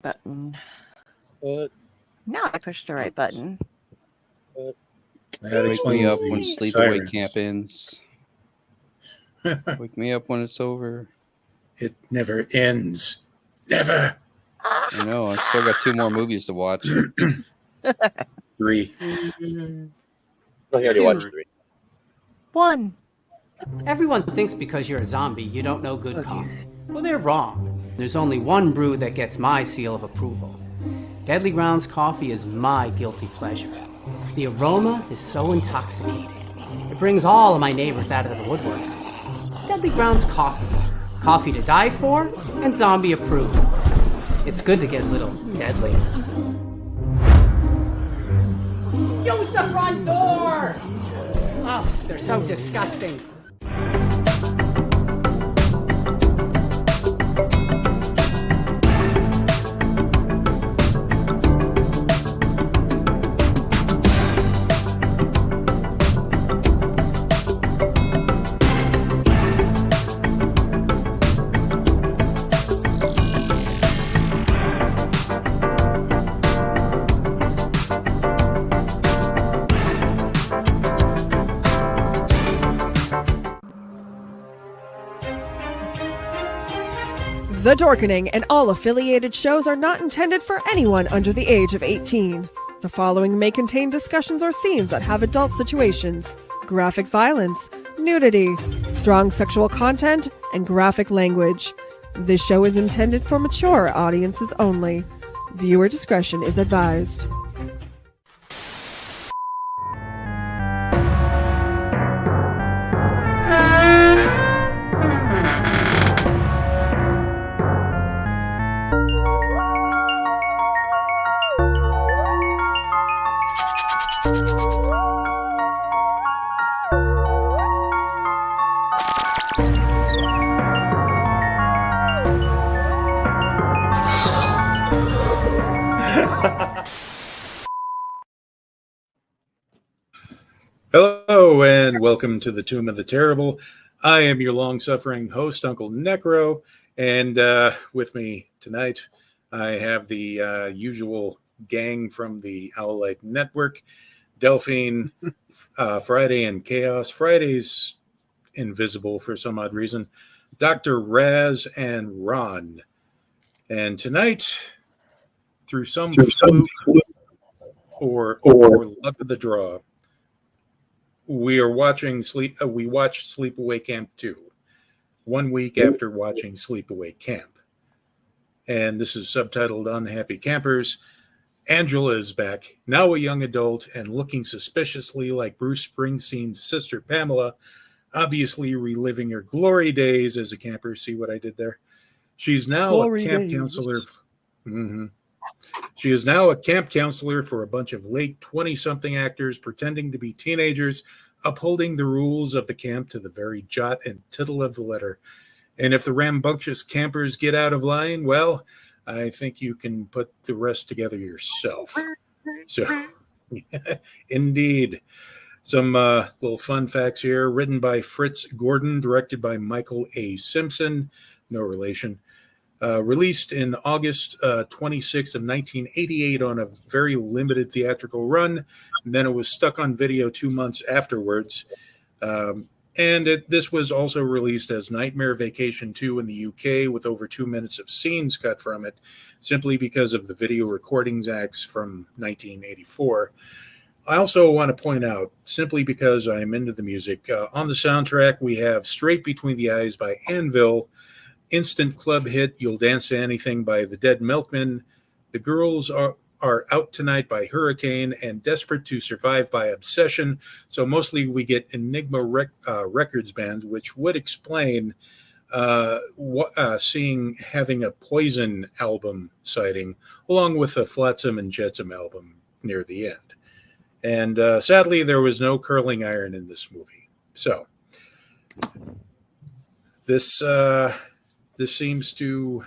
button. What? Now I pushed the right button. That Wake me up when explains Sleepaway sirens. Camp ends. Wake me up when it's over. It never ends. Never. I know. I still got 2 more movies to watch. 3. Oh, he already 2. watched 3. 1. Everyone thinks because you're a zombie, you don't know good coffee. Well, they're wrong. There's only one brew that gets my seal of approval. Deadly Grounds coffee is my guilty pleasure. The aroma is so intoxicating. It brings all of my neighbors out of the woodwork. Deadly Grounds coffee. Coffee to die for and zombie approved. It's good to get a little deadly. Use the front door! Oh, they're so disgusting. The Dorkening and all affiliated shows are not intended for anyone under the age of 18. The following may contain discussions or scenes that have adult situations, graphic violence, nudity, strong sexual content, and graphic language. This show is intended for mature audiences only. Viewer discretion is advised. Hello and welcome to the Tomb of the Terrible. I am your long-suffering host, Uncle NecRo, and with me tonight I have the usual gang from the Owlite Network, Delphine, Friday and Chaos. Friday's invisible for some odd reason, Dr. Raz and Ron. And tonight, through some fluke or luck of the draw, we are watching we watched Sleepaway Camp 2, 1 week after watching Sleepaway Camp. And this is subtitled Unhappy Campers. Angela is back, now a young adult and looking suspiciously like Bruce Springsteen's sister Pamela, obviously reliving her glory days as a camper. See what I did there? She's now a camp counselor. She is now a camp counselor for a bunch of late 20-something actors pretending to be teenagers, upholding the rules of the camp to the very jot and tittle of the letter. And if the rambunctious campers get out of line, well, I think you can put the rest together yourself. So, indeed. Some little fun facts here. Written by Fritz Gordon, directed by Michael A. Simpson, no relation. Released in August 26th of 1988 on a very limited theatrical run. And then it was stuck on video 2 months afterwards. This was also released as Nightmare Vacation 2 in the UK with over 2 minutes of scenes cut from it, simply because of the Video Recordings Acts from 1984. I also want to point out, simply because I'm into the music, on the soundtrack we have Straight Between the Eyes by Anvil, instant club hit You'll Dance to Anything by the Dead Milkmen, The Girls Are Out Tonight by Hurricane, and Desperate to Survive by Obsession. So mostly we get Enigma Records bands, which would explain having a Poison album sighting, along with a Flotsam and Jetsam album near the end. And sadly, there was no curling iron in this movie. So this seems to...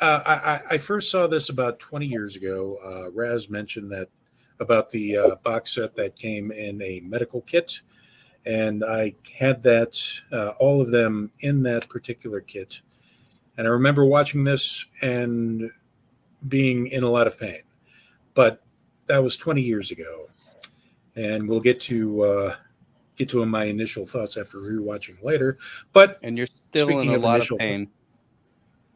I first saw this about 20 years ago. Raz mentioned that about the box set that came in a medical kit. And I had that, all of them in that particular kit. And I remember watching this and being in a lot of pain, but that was 20 years ago, and we'll get to my initial thoughts after rewatching later. But And you're still in speaking a of lot initial of pain.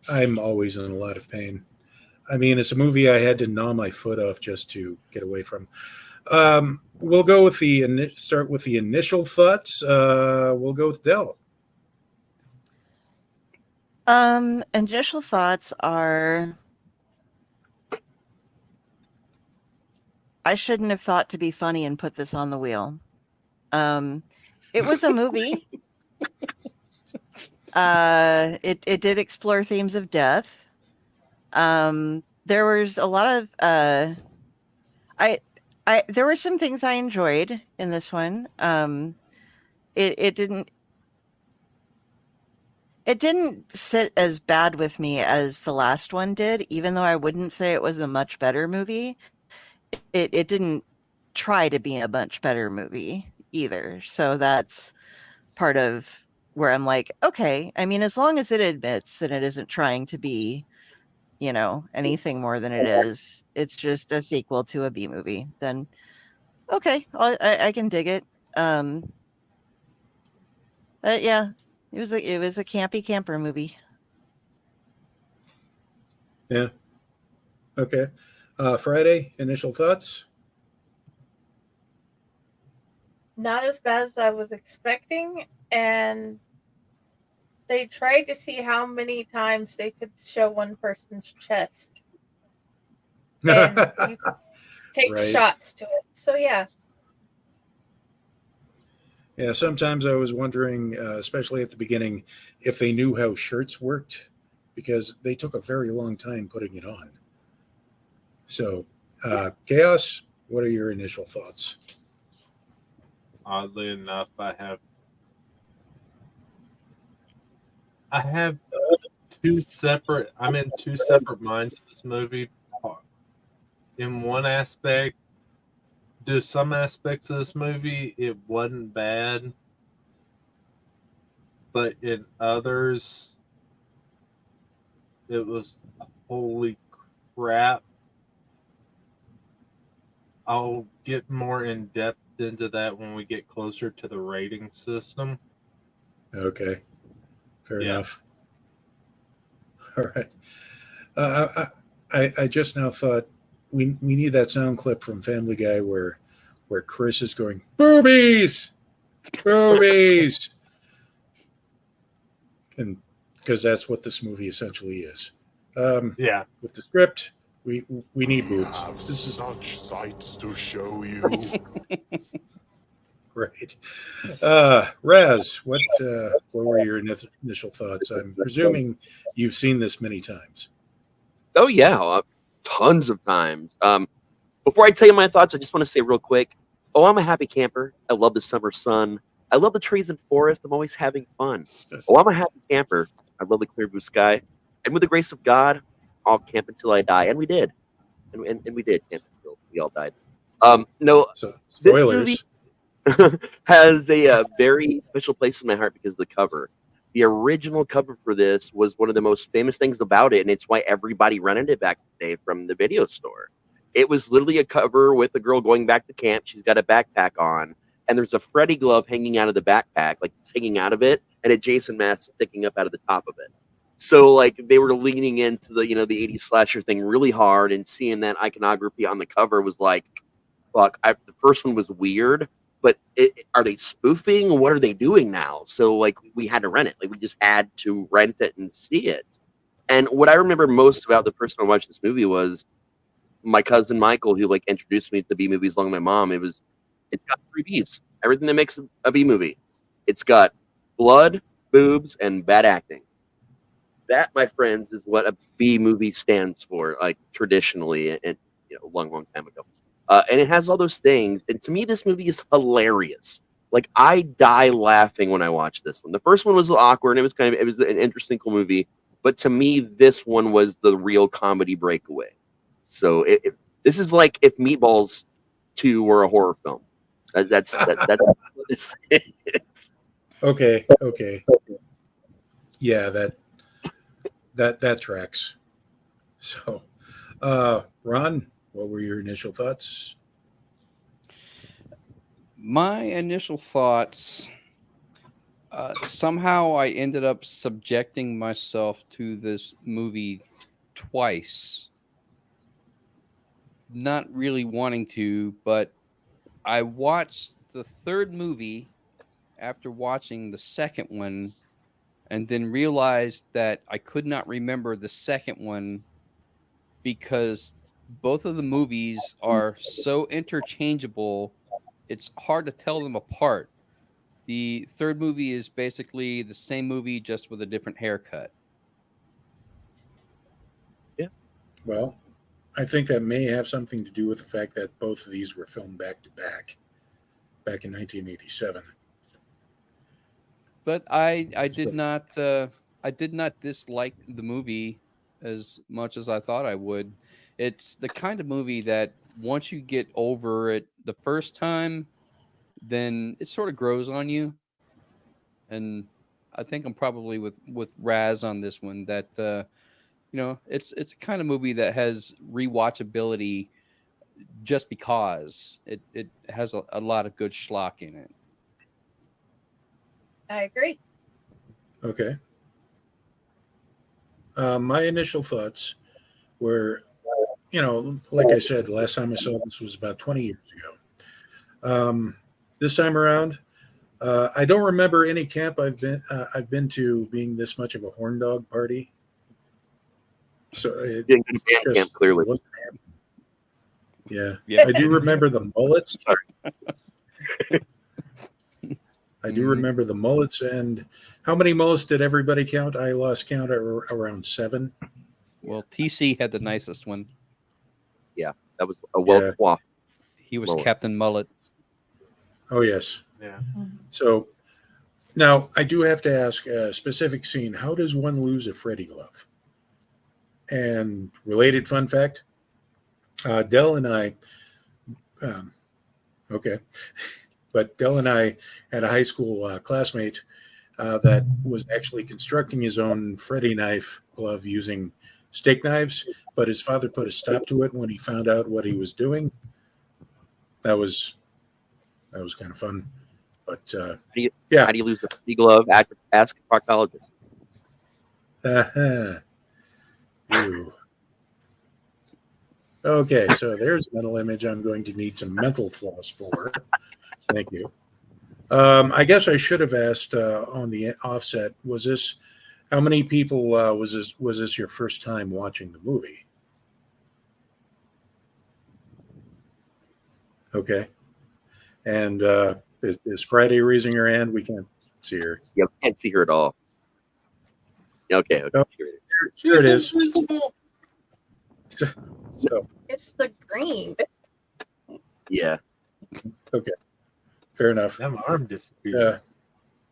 I'm always in a lot of pain. I mean, it's a movie I had to gnaw my foot off just to get away from. We'll go with start with the initial thoughts. We'll go with Del. Initial thoughts are I shouldn't have thought to be funny and put this on the wheel. It was a movie. It did explore themes of death. There was a lot of there were some things I enjoyed in this one. It didn't sit as bad with me as the last one did, even though I wouldn't say it was a much better movie. It didn't try to be a much better movie either. So that's part of where I'm like, okay, I mean, as long as it admits that it isn't trying to be, anything more than it is, it's just a sequel to a B movie, then okay, I can dig it. Yeah, it was a campy camper movie. Yeah. Okay. Friday, initial thoughts? Not as bad as I was expecting, and they tried to see how many times they could show one person's chest. And you could take Right. shots to it. So yeah. Yeah, sometimes I was wondering, especially at the beginning, if they knew how shirts worked, because they took a very long time putting it on. So, Chaos, what are your initial thoughts? Oddly enough, I have I'm in two separate minds of this movie. In one aspect, some aspects of this movie, it wasn't bad. But in others, it was holy crap. I'll get more in depth into that when we get closer to the rating system. Okay, fair Yeah. enough. All right. I just now thought we need that sound clip from Family Guy where Chris is going, boobies, boobies, and because that's what this movie essentially is. Yeah. With the script, we need boobs. Have This is such sights to show you. right. Raz, what were your initial thoughts? I'm presuming you've seen this many times. Oh yeah, tons of times. Before I tell you my thoughts, I just want to say real quick. Oh, I'm a happy camper. I love the summer sun. I love the trees and forest. I'm always having fun. Oh, I'm a happy camper. I love the clear blue sky. And with the grace of God, I'll camp until I die. And we did. And we did camp until we all died. No, So spoilers. this movie has a very special place in my heart because of the cover. The original cover for this was one of the most famous things about it, and it's why everybody rented it back in the day from the video store. It was literally a cover with a girl going back to camp. She's got a backpack on, and there's a Freddy glove hanging out of the backpack, like it's hanging out of it, and a Jason mask sticking up out of the top of it. So, like, they were leaning into the, the 80s slasher thing really hard, and seeing that iconography on the cover was like, fuck, the first one was weird, but are they spoofing? What are they doing now? So, like, we had to rent it. Like, we just had to rent it and see it. And what I remember most about the first time I watched this movie was my cousin Michael, who, like, introduced me to B movies along with my mom. It's got 3 Bs. Everything that makes a B movie. It's got blood, boobs, and bad acting. That, my friends, is what a B movie stands for, like, traditionally, and a long, long time ago. And it has all those things. And to me, this movie is hilarious. Like, I die laughing when I watch this one. The first one was awkward, and it was an interesting, cool movie. But to me, this one was the real comedy breakaway. So this is like if Meatballs 2 were a horror film. That's what this is. Okay. Yeah, that tracks. So, Ron, what were your initial thoughts? My initial thoughts, somehow I ended up subjecting myself to this movie twice. Not really wanting to, but I watched the third movie after watching the second one, and then realized that I could not remember the second one because both of the movies are so interchangeable, it's hard to tell them apart. The third movie is basically the same movie, just with a different haircut. Well, I think that may have something to do with the fact that both of these were filmed back to back in 1987. But I did not dislike the movie as much as I thought I would. It's the kind of movie that once you get over it the first time, then it sort of grows on you. And I think I'm probably with Raz on this one, that it's a kind of movie that has rewatchability just because it has a lot of good schlock in it. I agree. Okay. My initial thoughts were, like I said, the last time I saw this was about 20 years ago. This time around, I don't remember any camp I've been to being this much of a horn dog party. So it Didn't go to band camp, clearly. wasn't happening. Yeah. Yeah. I do remember the mullets. I do Mhm. remember the mullets. And how many mullets did everybody count? I lost count at around 7. Well, TC had the nicest one. That was a well Yeah. coiffed. He was Mullet. Captain Mullet. Oh, yes. Yeah. So now I do have to ask a specific scene. How does one lose a Freddy glove? And related fun fact, Dell and I, okay, but Dell and I had a high school classmate that was actually constructing his own Freddy knife glove using steak knives, but his father put a stop to it when he found out what he was doing. That was kind of fun. But How do you lose a Freddy glove? Ask a proctologist. Ew. Okay, so there's a mental image I'm going to need some mental floss for. Thank you. I guess I should have asked on the offset, how many people was this your first time watching the movie? Okay. And is Friday raising her hand? We can't see her. Yeah, we can't see her at all. Okay. Oh. Here it is. Invisible. So It's the green. Yeah. okay, fair enough. That arm disappeared.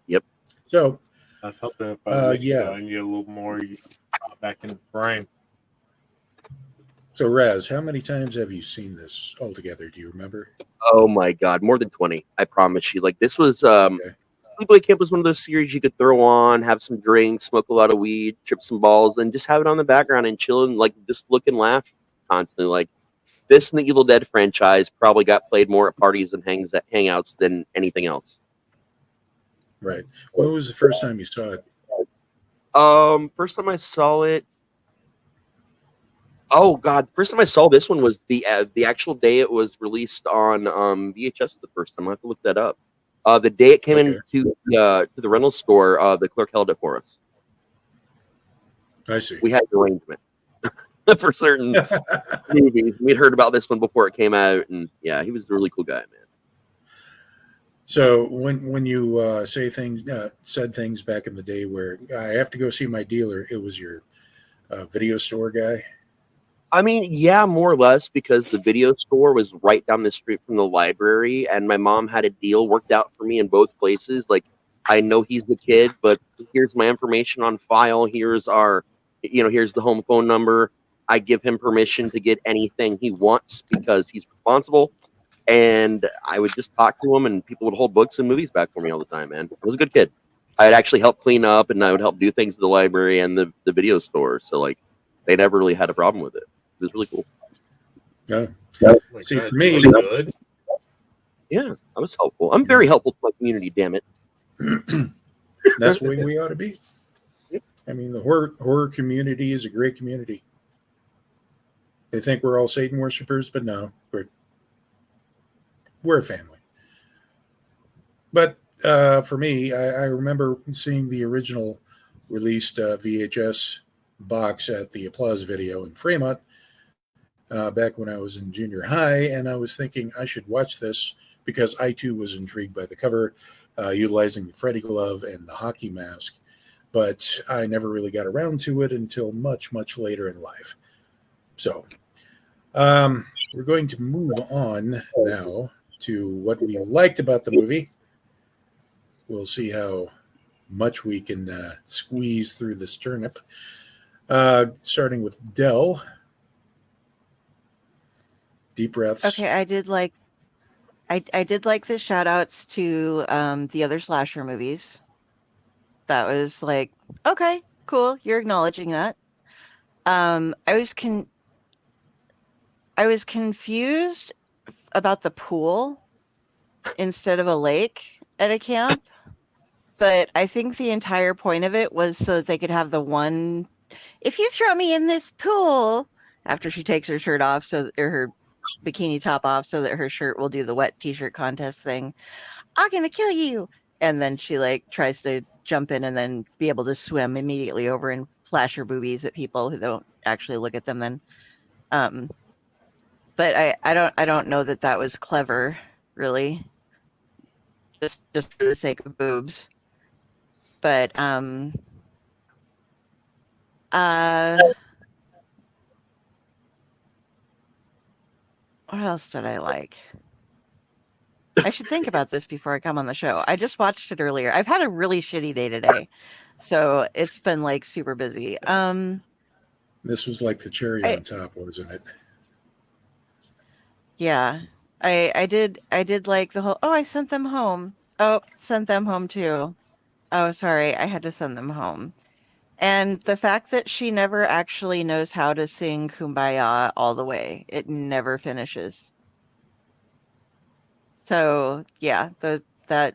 Yep. So I was hoping if I yeah. and get a little more, you pop back in the frame. So Raz, how many times have you seen this altogether? Do you remember? Oh my God, more than 20. I promise you. Like, this was Okay. Sleepaway Camp was one of those series you could throw on, have some drinks, smoke a lot of weed, trip some balls, and just have it on the background and chill and like just look and laugh constantly. Like, this and the Evil Dead franchise probably got played more at parties and hangouts than anything else. Right. When was the first time you saw it? First time I saw it. Oh God! First time I saw this one was the actual day it was released on VHS. The first time I have to look that up. The day it came Okay. into to the rental store, the clerk held it for us. I see. We had an arrangement for certain movies. We'd heard about this one before it came out, and yeah, he was a really cool guy, man. So when you said things back in the day where I have to go see my dealer, it was your video store guy. I mean, yeah, more or less, because the video store was right down the street from the library, and my mom had a deal worked out for me in both places. Like, I know he's the kid, but here's my information on file. Here's here's the home phone number. I give him permission to get anything he wants because he's responsible. And I would just talk to him, and people would hold books and movies back for me all the time, man. I was a good kid. I'd actually help clean up, and I would help do things at the library and the video store. So, like, they never really had a problem with it. It was really cool. Yeah. Oh my See, God, for me, you look good. Yeah, I was helpful. I'm very helpful to my community, damn it. that's the way we ought to be. I mean, the horror community is a great community. They think we're all Satan worshipers, but no, we're a family. But for me, I remember seeing the original released VHS box at the Applause Video in Fremont back when I was in junior high, and I was thinking I should watch this because I too was intrigued by the cover, utilizing the Freddy glove and the hockey mask. But I never really got around to it until much, much later in life. So we're going to move on now to what we liked about the movie. We'll see how much we can squeeze through this turnip. Starting with Dell. Deep breaths. Okay, I did like the shout outs to the other slasher movies. That was like, okay, cool, you're acknowledging that. I was confused about the pool instead of a lake at a camp, but I think the entire point of it was so that they could have the one, if you throw me in this pool, after she takes her shirt off, or her bikini top off, so that her shirt will do the wet t-shirt contest thing, I'm gonna kill you. And then she like tries to jump in and then be able to swim immediately over and flash her boobies at people who don't actually look at them then. But I don't know that was clever, really. Just for the sake of boobs. But what else did I like? I should think about this before I come on the show. I just watched it earlier. I've had a really shitty day today, so it's been like super busy. This was like the cherry on top, wasn't it? Yeah, I did like the whole. Oh, I sent them home. Oh, sent them home too. Oh, sorry, I had to send them home. And the fact that she never actually knows how to sing Kumbaya all the way, it never finishes. So yeah, that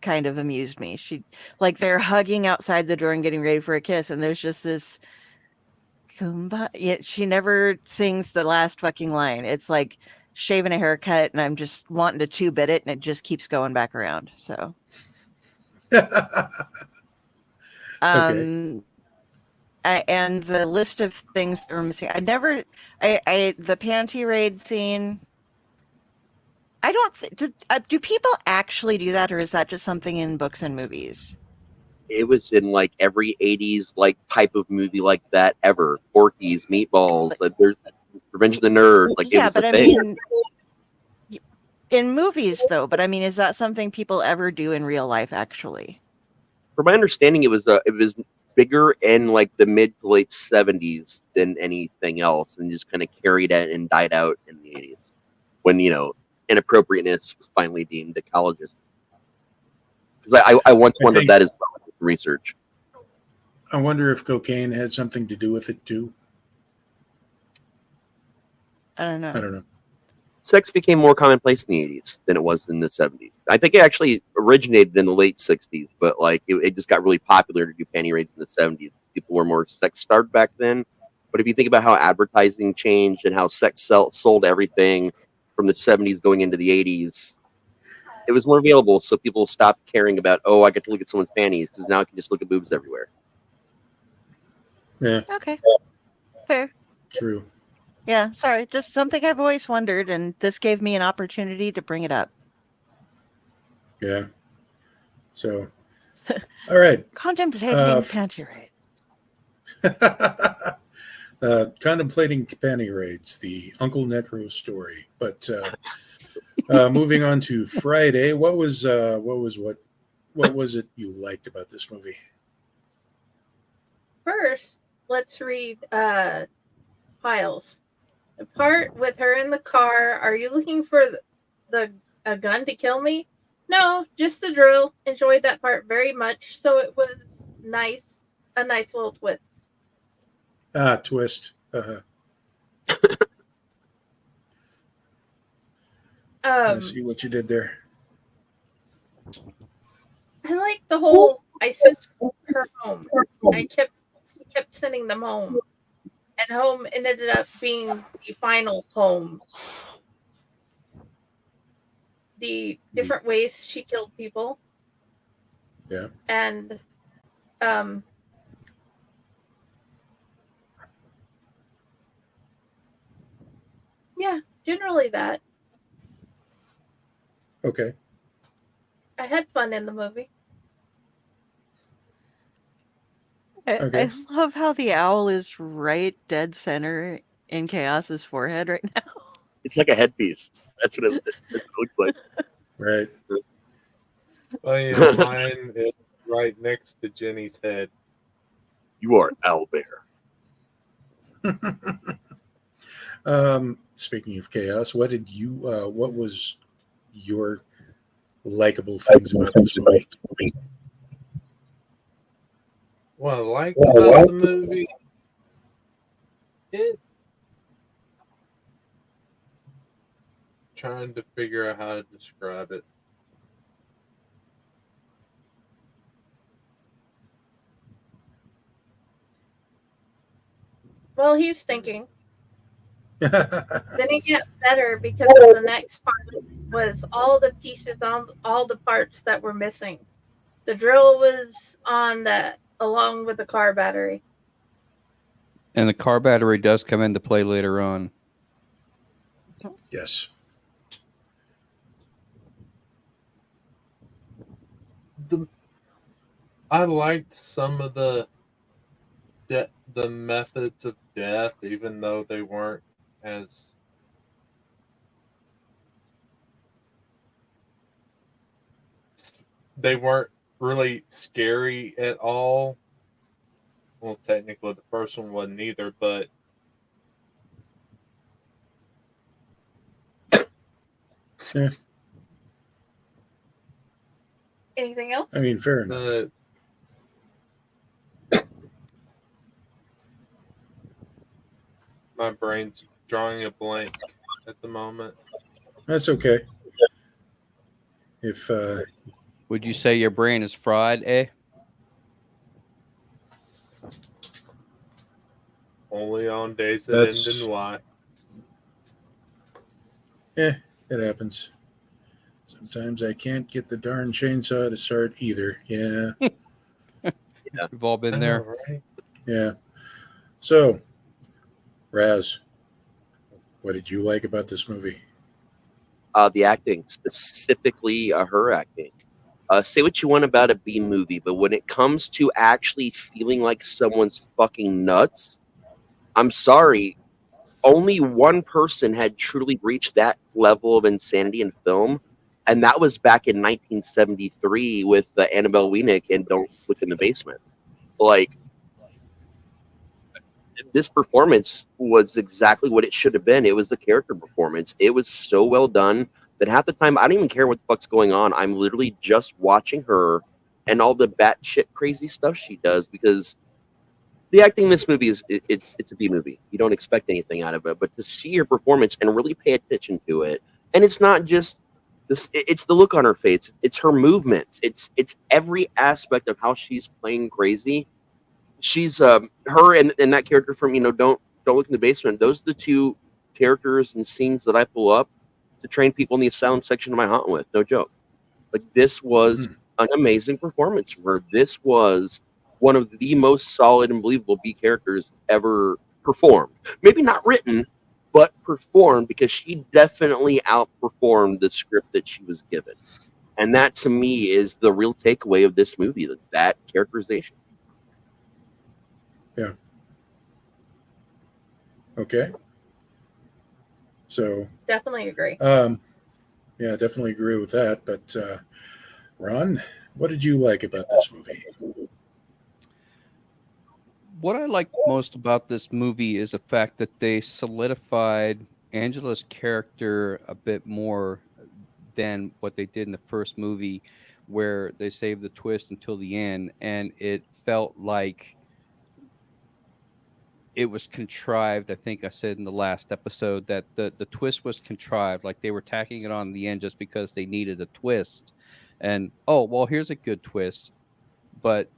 kind of amused me. She like they're hugging outside the door and getting ready for a kiss, and there's just this Kumbaya. Yet she never sings the last fucking line. It's like shaving a haircut, and I'm just wanting to two-bit it, and it just keeps going back around. So. Okay. And the list of things that were missing. The panty raid scene. I don't do people actually do that, or is that just something in books and movies? It was in like every 80s like type of movie like that ever. Porky's, Meatballs, like there's Revenge of the Nerd. Like yeah, it was but a I thing. mean, in movies though. But I mean, is that something people ever do in real life? Actually, From my understanding, it was bigger in like the mid to late 70s than anything else, and just kind of carried it and died out in the 80s when inappropriateness was finally deemed ecologist. Because I once wondered that as well with research. I wonder if cocaine had something to do with it too. I don't know. Sex became more commonplace in the 80s than it was in the 70s. I think it actually originated in the late 60s, but like it just got really popular to do panty raids in the 70s. People were more sex starved back then. But if you think about how advertising changed and how sex sold everything from the 70s going into the 80s, it was more available, so people stopped caring about, oh, I get to look at someone's panties, because now I can just look at boobs everywhere. Yeah. Okay. Fair. True. Yeah, sorry. Just something I've always wondered, and this gave me an opportunity to bring it up. Yeah. So, all right. Contemplating panty raids. Contemplating panty raids, the Uncle NecRo story. But moving on to Friday, what was it you liked about this movie? First, let's read Pyle's. The part with her in the car. Are you looking for a gun to kill me? No, just the drill. Enjoyed that part very much. So it was nice, a nice little twist. Twist. I see what you did there. I like the whole. I sent her home. I kept sending them home, and home ended up being the final home. The different ways she killed people. Yeah. And yeah, generally that. Okay. I had fun in the movie. Okay. I love how the owl is right dead center in Chaos's forehead right now. It's like a headpiece. That's what it looks like. Right. Oh yeah, mine is right next to Jenny's head. You are Owlbear. Speaking of chaos, what was your likable things about this movie? What I liked about the movie, trying to figure out how to describe it. Well, he's thinking. Then it got better because the next part was all the pieces on all the parts that were missing. The drill was on that along with the car battery. And the car battery does come into play later on. Yes. I liked some of the methods of death, even though they weren't as really scary at all. Well, technically, the first one wasn't either, but Yeah. Anything else? I mean, fair enough. My brain's drawing a blank at the moment. That's okay. If Would you say your brain is fried, eh? Only on days that end in Y. Yeah, it happens. Sometimes I can't get the darn chainsaw to start either. Yeah. Yeah. We've all been there. Know, right? Yeah. So, Raz, what did you like about this movie? The acting, specifically her acting. Say what you want about a B movie, but when it comes to actually feeling like someone's fucking nuts, I'm sorry, only one person had truly reached that level of insanity in film, and that was back in 1973 with Annabelle Wienik and Don't Look in the Basement. Like, this performance was exactly what it should have been. It was the character performance. It was so well done that half the time I don't even care what the fuck's going on. I'm literally just watching her and all the batshit crazy stuff she does, because the acting in this movie is it's a B movie. You don't expect anything out of it, but to see her performance and really pay attention to it, and it's not just this. It's the look on her face. It's her movements. It's every aspect of how she's playing crazy. She's her and that character from Don't Look in the Basement. Those are the two characters and scenes that I pull up to train people in the asylum section of my haunting with. No joke. Like, this was an amazing performance from her. This was one of the most solid and believable B characters ever performed. Maybe not written, but performed, because she definitely outperformed the script that she was given. And that, to me, is the real takeaway of this movie, that characterization. Yeah. Okay. So Definitely agree. yeah, definitely agree with that. But Ron, what did you like about this movie? What I like most about this movie is the fact that they solidified Angela's character a bit more than what they did in the first movie, where they saved the twist until the end, and it felt like it was contrived. I think I said in the last episode that the twist was contrived, like they were tacking it on the end just because they needed a twist. And oh, well, here's a good twist, but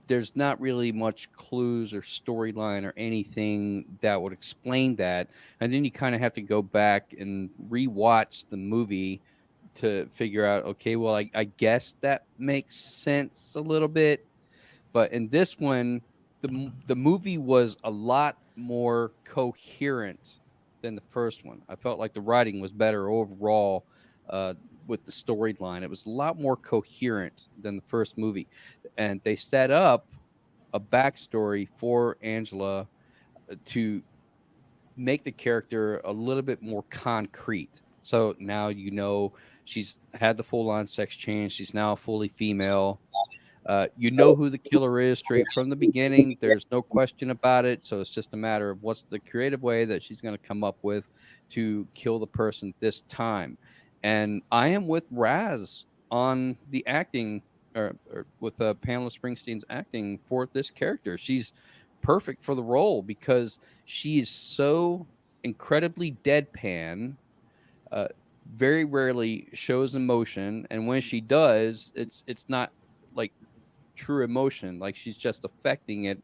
there's not really much clues or storyline or anything that would explain that. And then you kind of have to go back and rewatch the movie to figure out, okay, well, I guess that makes sense a little bit. But in this one, the movie was a lot more coherent than the first one. I felt like the writing was better overall with the storyline. It was a lot more coherent than the first movie. And they set up a backstory for Angela to make the character a little bit more concrete. So now you know she's had the full-on sex change. She's now fully female. You know who the killer is straight from the beginning. There's no question about it. So it's just a matter of what's the creative way that she's going to come up with to kill the person this time. And I am with Raz on the acting, or with Pamela Springsteen's acting for this character. She's perfect for the role because she is so incredibly deadpan. Very rarely shows emotion, and when she does, it's not like true emotion. Like she's just affecting it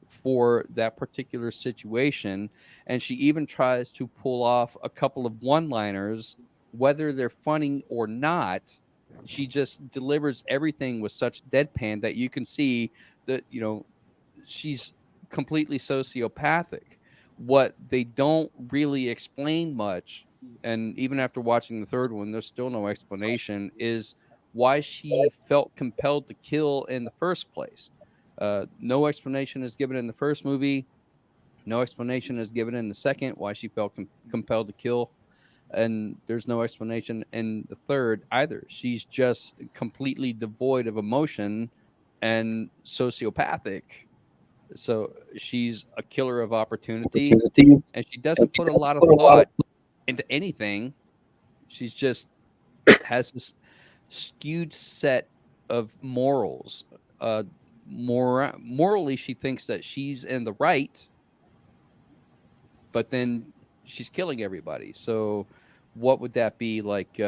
for that particular situation. And she even tries to pull off a couple of one-liners, whether they're funny or not. She just delivers everything with such deadpan that you can see that, you know, she's completely sociopathic. What they don't really explain much, and even after watching the third one, there's still no explanation, is why she felt compelled to kill in the first place. No explanation is given in the first movie. No explanation is given in the second, why she felt compelled to kill. And there's no explanation in the third either. She's just completely devoid of emotion and sociopathic. So she's a killer of opportunity, and she doesn't put a lot of thought into anything. She's just has this skewed set of morals. Morally, she thinks that she's in the right, but then she's killing everybody. So what would that be, like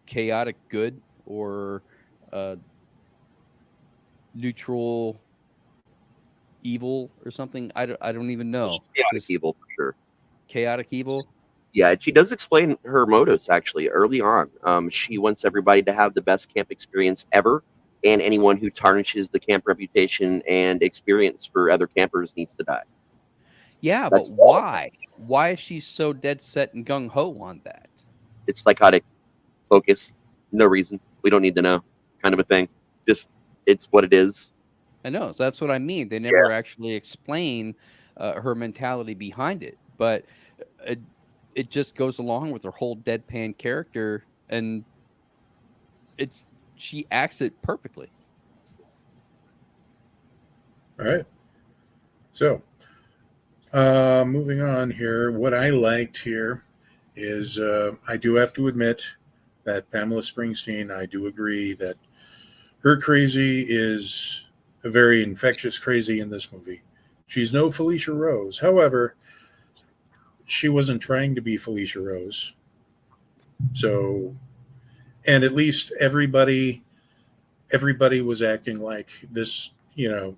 chaotic good or neutral evil or something? I don't even know. Chaotic evil for sure. Chaotic evil. Yeah, she does explain her motives actually early on. She wants everybody to have the best camp experience ever, and anyone who tarnishes the camp reputation and experience for other campers needs to die. Yeah, but why? Why is she so dead set and gung ho on that? It's psychotic focus. No reason. We don't need to know, kind of a thing. Just it's what it is. I know. So that's what I mean. They never actually explain her mentality behind it, but it just goes along with her whole deadpan character, and she acts it perfectly. All right. So, moving on here, what I liked here is I do have to admit that Pamela Springsteen, I do agree that her crazy is a very infectious crazy in this movie. She's no Felicia Rose. However, she wasn't trying to be Felicia Rose. So, and at least everybody was acting like this, you know,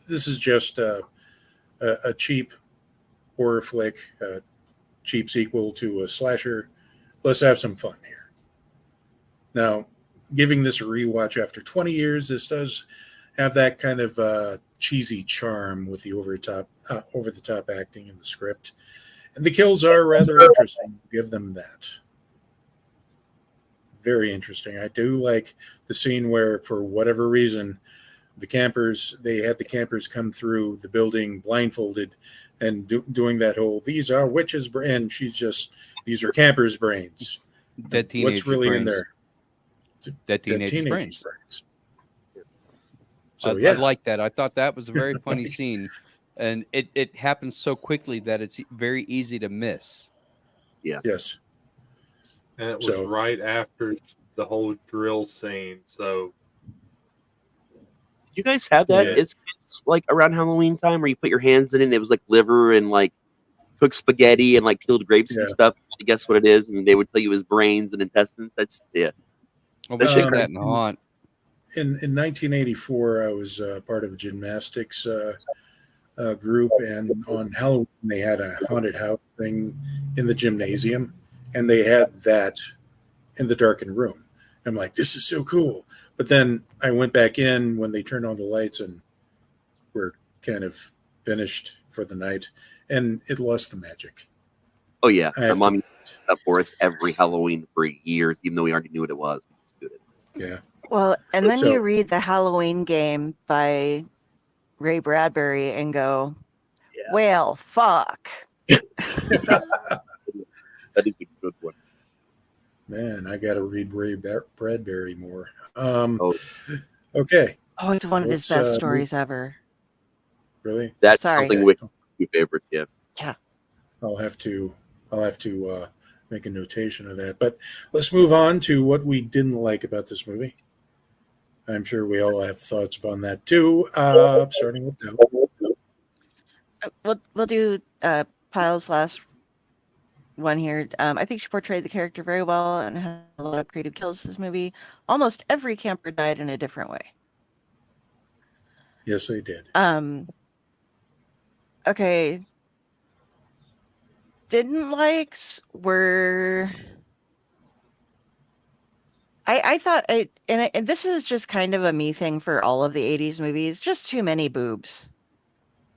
this is just a cheap horror flick, a cheap sequel to a slasher. Let's have some fun here. Now, giving this a rewatch after 20 years, this does have that kind of cheesy charm with the over the top acting in the script. And the kills are rather interesting. Give them that. Very interesting. I do like the scene where, for whatever reason, they had the campers come through the building blindfolded and doing that whole, these are witches' and she's just, these are campers' brains. Dead teenagers' What's really brains. in there? Dead teenagers' brains. So, I like that. I thought that was a very funny scene. And it happens so quickly that it's very easy to miss. Yeah. Yes. And it was right after the whole drill scene. So you guys have that? Yeah. It's like around Halloween time where you put your hands in it and it was like liver and like cooked spaghetti and like peeled grapes and stuff. I guess what it is, and they would tell you his brains and intestines. That's Oh, we did that in Haunt. In 1984, I was part of a gymnastics group, and on Halloween they had a haunted house thing in the gymnasium, and they had that in the darkened room. I'm like, this is so cool. But then I went back in when they turned on the lights and were kind of finished for the night, and it lost the magic. Oh yeah, my mom used to up for us every Halloween for years, even though we already knew what it was. Yeah. Well, and then you read The Halloween Game by Ray Bradbury and go, well, fuck. That is a good one. Man, I got to read Ray Bradbury more. Okay. Oh, it's one of his best stories ever. Really? That's something with your favorites, yeah. Yeah. I'll have to make a notation of that. But let's move on to what we didn't like about this movie. I'm sure we all have thoughts upon that too. Starting with Del. We'll do Pyle's last one here. I think she portrayed the character very well and had a lot of creative kills in this movie. Almost every camper died in a different way. Yes, they did. Okay. Didn't likes were I thought and this is just kind of a me thing for all of the 80s movies, just too many boobs.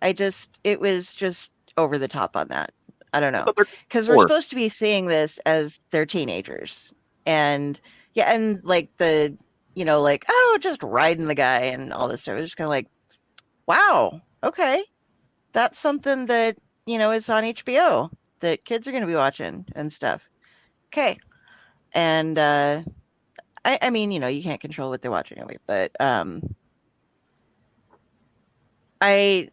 It was just over the top on that. I don't know. Because we're supposed to be seeing this as they're teenagers. And yeah, and like the, like, oh, just riding the guy and all this stuff. It's just kind of like, wow, okay. That's something that, is on HBO that kids are going to be watching and stuff. Okay. And I mean, you can't control what they're watching anyway, but I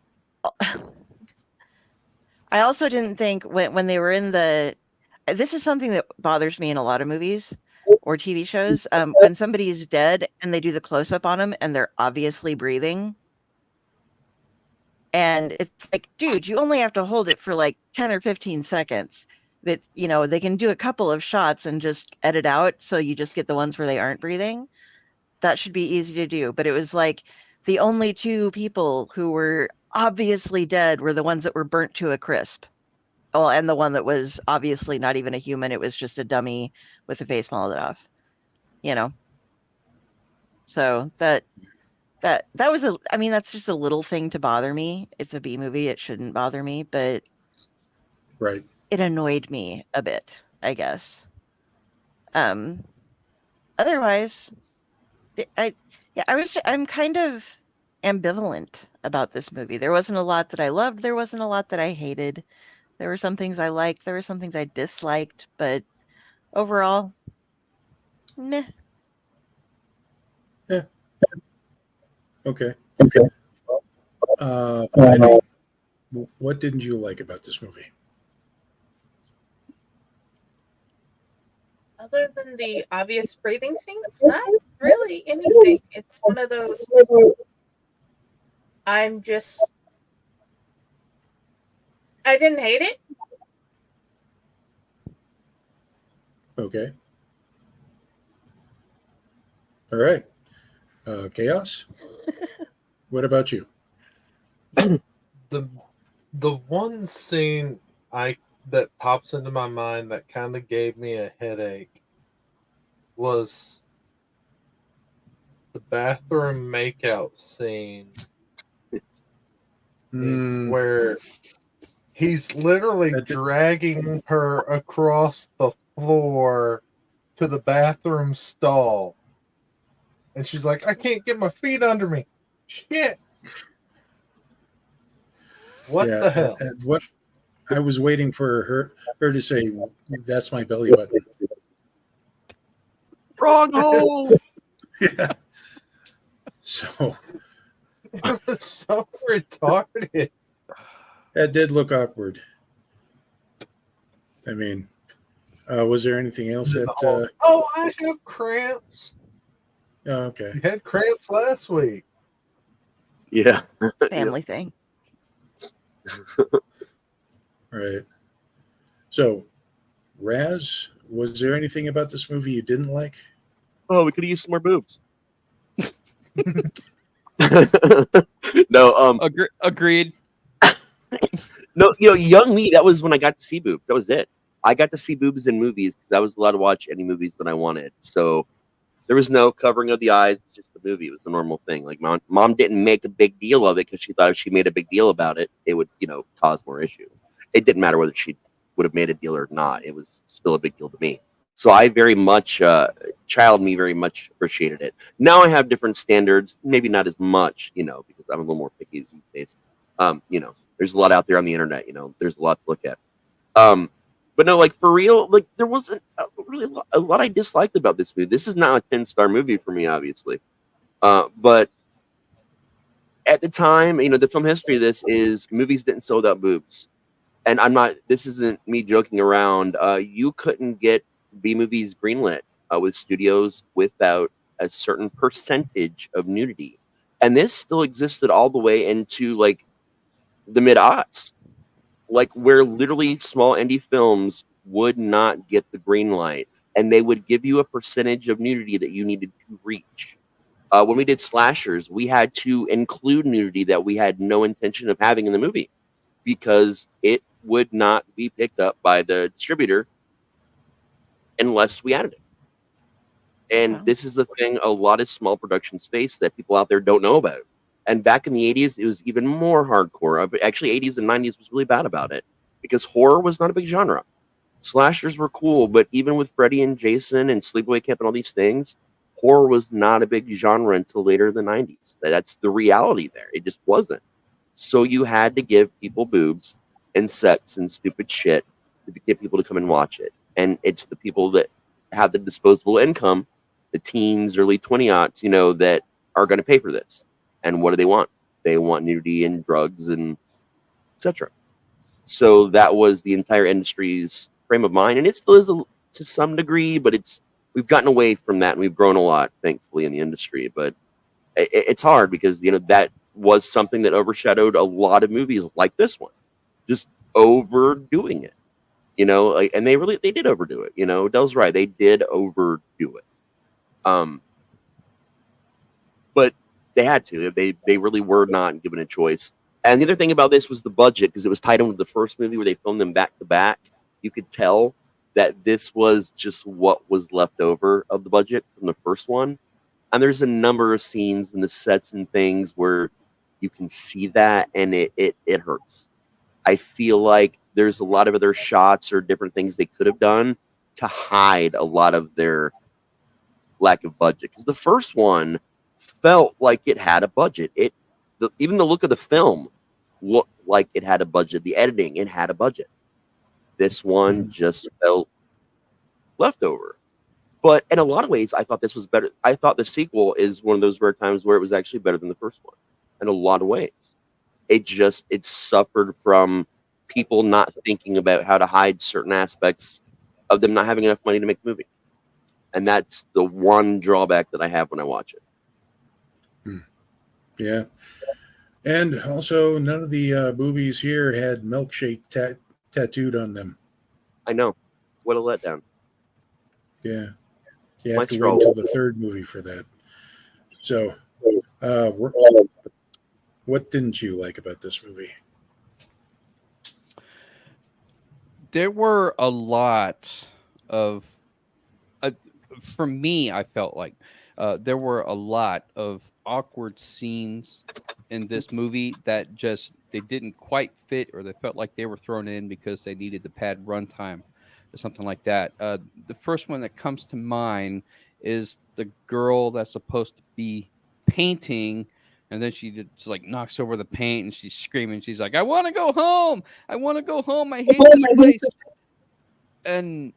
also didn't think when they were in this is something that bothers me in a lot of movies or TV shows, when somebody's dead and they do the close-up on them and they're obviously breathing. And it's like, dude, you only have to hold it for like 10 or 15 seconds. That, they can do a couple of shots and just edit out. So you just get the ones where they aren't breathing. That should be easy to do. But it was like the only two people who were obviously dead were the ones that were burnt to a crisp. Well, and the one that was obviously not even a human. It was just a dummy with the face melted off, So that was that's just a little thing to bother me. It's a B movie. It shouldn't bother me, but right. It annoyed me a bit, I guess. Otherwise, I'm kind of ambivalent about this movie. There wasn't a lot that I loved. There wasn't a lot that I hated. There were some things I liked. There were some things I disliked, but overall, meh. Yeah. Okay. Heidi, what didn't you like about this movie? Other than the obvious breathing scenes, not really anything. It's one of those. I didn't hate it. Okay. All right. Chaos. What about you? The one scene that pops into my mind that kind of gave me a headache was the bathroom makeout scene where he's literally dragging her across the floor to the bathroom stall. And she's like, I can't get my feet under me. Shit. What the hell? And what I was waiting for her to say, that's my belly button. Wrong hole. Yeah. So it was so retarded. That did look awkward. I mean, was there anything else that I have cramps. Oh, okay. You had cramps last week. Yeah. Family thing. Right. So, Raz, was there anything about this movie you didn't like? Oh, we could have used some more boobs. No, Agreed. no, young me, that was when I got to see boobs. That was it. I got to see boobs in movies because I was allowed to watch any movies that I wanted. So there was no covering of the eyes. It's just the movie. It was a normal thing. Like mom didn't make a big deal of it because she thought if she made a big deal about it, it would, cause more issues. It didn't matter whether she would have made a deal or not. It was still a big deal to me. So I very much, child me very much appreciated it. Now I have different standards, maybe not as much, because I'm a little more picky these days. There's a lot out there on the internet, there's a lot to look at. But no, like for real, like there wasn't really a lot I disliked about this movie. This is not a 10-star movie for me, obviously. But at the time, the film history of this is movies didn't sell without boobs. And this isn't me joking around. You couldn't get B movies greenlit with studios without a certain percentage of nudity. And this still existed all the way into like the mid-aughts. Like where literally small indie films would not get the green light, and they would give you a percentage of nudity that you needed to reach. When we did slashers, we had to include nudity that we had no intention of having in the movie because it would not be picked up by the distributor unless we added it. And this is a thing a lot of small productions face that people out there don't know about. And back in the 80s, it was even more hardcore. Actually, 80s and 90s was really bad about it because horror was not a big genre. Slashers were cool, but even with Freddy and Jason and Sleepaway Camp and all these things, horror was not a big genre until later in the 90s. That's the reality there. It just wasn't. So you had to give people boobs and sex and stupid shit to get people to come and watch it. And it's the people that have the disposable income, the teens, early 20-aughts, that are going to pay for this. And what do they want? They want nudity and drugs and etc. So that was the entire industry's frame of mind, and it still is to some degree, but we've gotten away from that, and we've grown a lot, thankfully, in the industry. But it's hard because that was something that overshadowed a lot of movies like this one, just overdoing it. And they did overdo it. Dell's right, they did overdo it. But they had to. They really were not given a choice. And the other thing about this was the budget, because it was tied into the first movie where they filmed them back to back. You could tell that this was just what was left over of the budget from the first one. And there's a number of scenes in the sets and things where you can see that, and it hurts. I feel like there's a lot of other shots or different things they could have done to hide a lot of their lack of budget. Because the first one felt like it had a budget. Even the look of the film looked like it had a budget. The editing, it had a budget. This one just felt leftover. But in a lot of ways, I thought this was better. I thought the sequel is one of those rare times where it was actually better than the first one. In a lot of ways. It suffered from people not thinking about how to hide certain aspects of them not having enough money to make the movie. And that's the one drawback that I have when I watch it. Yeah. And also, none of the boobies here had milkshake tattooed on them. I know. What a letdown. Yeah. You have to wait until the third movie for that. So, what didn't you like about this movie? There were a lot of, for me, I felt like there were a lot of awkward scenes in this movie that they didn't quite fit, or they felt like they were thrown in because they needed to pad runtime or something like that. The first one that comes to mind is the girl that's supposed to be painting, and then she just like knocks over the paint and she's screaming. She's like, "I want to go home! I want to go home! I hate this place!" And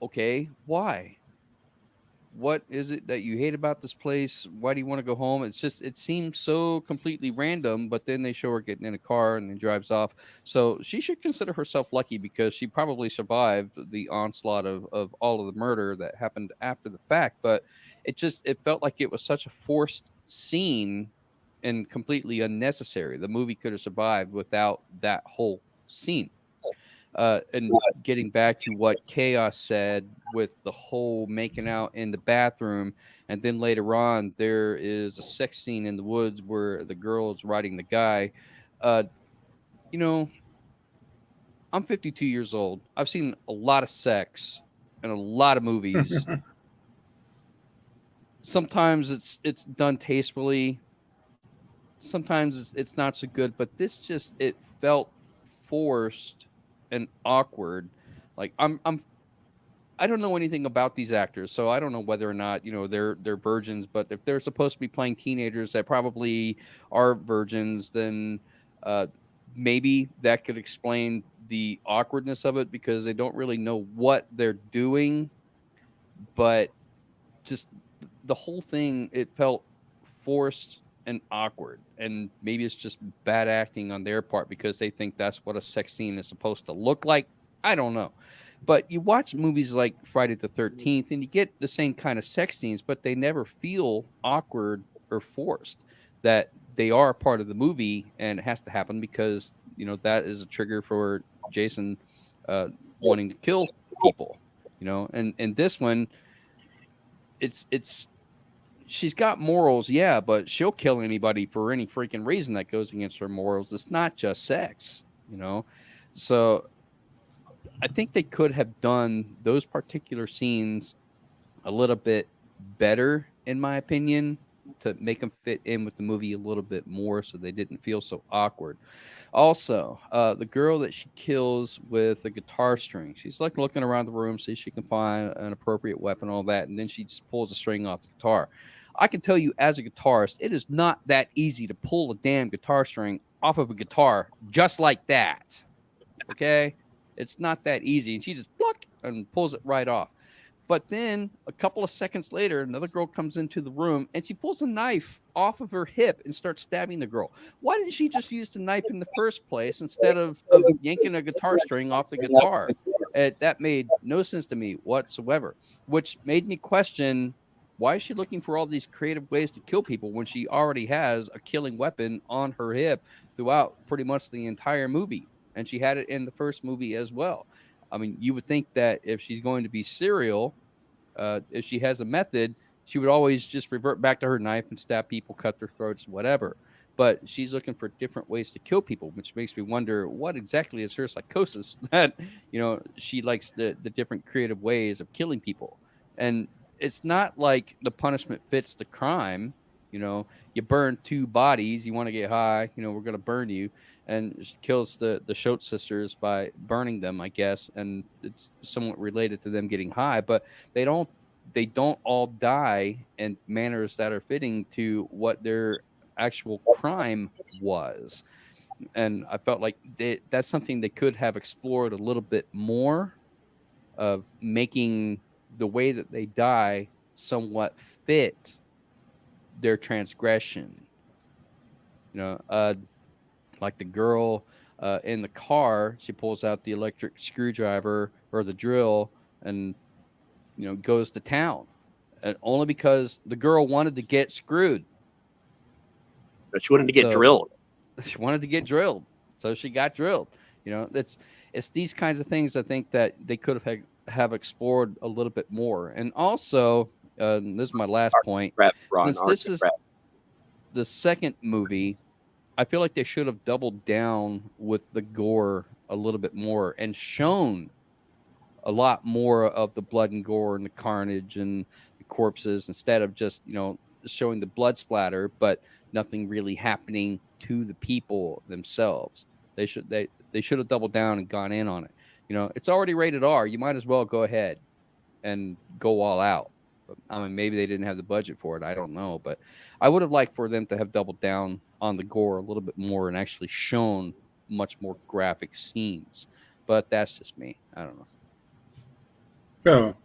okay, why? What is it that you hate about this place? Why do you want to go home? It seems so completely random, but then they show her getting in a car and then drives off. So she should consider herself lucky because she probably survived the onslaught of all of the murder that happened after the fact. But it felt like it was such a forced scene and completely unnecessary. The movie could have survived without that whole scene. And getting back to what Chaos said with the whole making out in the bathroom, and then later on there is a sex scene in the woods where the girl is riding the guy. You know, I'm 52 years old. I've seen a lot of sex in a lot of movies. Sometimes it's done tastefully. Sometimes it's not so good, but this just, it felt forced and awkward. Like I don't know anything about these actors, so I don't know whether or not, you know, they're virgins, but if they're supposed to be playing teenagers that probably are virgins, then maybe that could explain the awkwardness of it, because they don't really know what they're doing. But just the whole thing, it felt forced and awkward, and maybe it's just bad acting on their part because they think that's what a sex scene is supposed to look like. I don't know. But you watch movies like Friday the 13th and you get the same kind of sex scenes, but they never feel awkward or forced. That they are part of the movie, and it has to happen because, you know, that is a trigger for Jason wanting to kill people, you know. And this one, it's she's got morals, yeah, but she'll kill anybody for any freaking reason that goes against her morals. It's not just sex, you know. So I think they could have done those particular scenes a little bit better, in my opinion, to make them fit in with the movie a little bit more so they didn't feel so awkward. Also, the girl that she kills with a guitar string, she's like looking around the room, see if she can find an appropriate weapon, all that, and then she just pulls a string off the guitar. I can tell you, as a guitarist, it is not that easy to pull a damn guitar string off of a guitar just like that. Okay? It's not that easy. And she just pluck and pulls it right off. But then a couple of seconds later, another girl comes into the room and she pulls a knife off of her hip and starts stabbing the girl. Why didn't she just use the knife in the first place instead of yanking a guitar string off the guitar? That made no sense to me whatsoever, which made me question, why is she looking for all these creative ways to kill people when she already has a killing weapon on her hip throughout pretty much the entire movie? And she had it in the first movie as well. I mean, you would think that if she's going to be serial, if she has a method, she would always just revert back to her knife and stab people, cut their throats, whatever. But she's looking for different ways to kill people, which makes me wonder what exactly is her psychosis that, you know, she likes the different creative ways of killing people. And it's not like the punishment fits the crime. You know, you burn two bodies, you want to get high, you know, we're going to burn you. And she kills the Schultz sisters by burning them, I guess. And it's somewhat related to them getting high, but they don't all die in manners that are fitting to what their actual crime was. And I felt like that's something they could have explored a little bit more, of making the way that they die somewhat fit their transgression. You know, like the girl in the car, she pulls out the electric screwdriver or the drill and, you know, goes to town. And only because the girl wanted to get screwed. But she wanted to get drilled. She wanted to get drilled. So she got drilled. You know, it's these kinds of things I think that they could have explored a little bit more. And also, this is my last point. Since this is the second movie, I feel like they should have doubled down with the gore a little bit more and shown a lot more of the blood and gore and the carnage and the corpses, instead of just, you know, showing the blood splatter, but nothing really happening to the people themselves. They should have doubled down and gone in on it. You know, it's already rated R. You might as well go ahead and go all out. I mean, maybe they didn't have the budget for it. I don't know, but I would have liked for them to have doubled down on the gore a little bit more and actually shown much more graphic scenes. But that's just me. I don't know. Oh,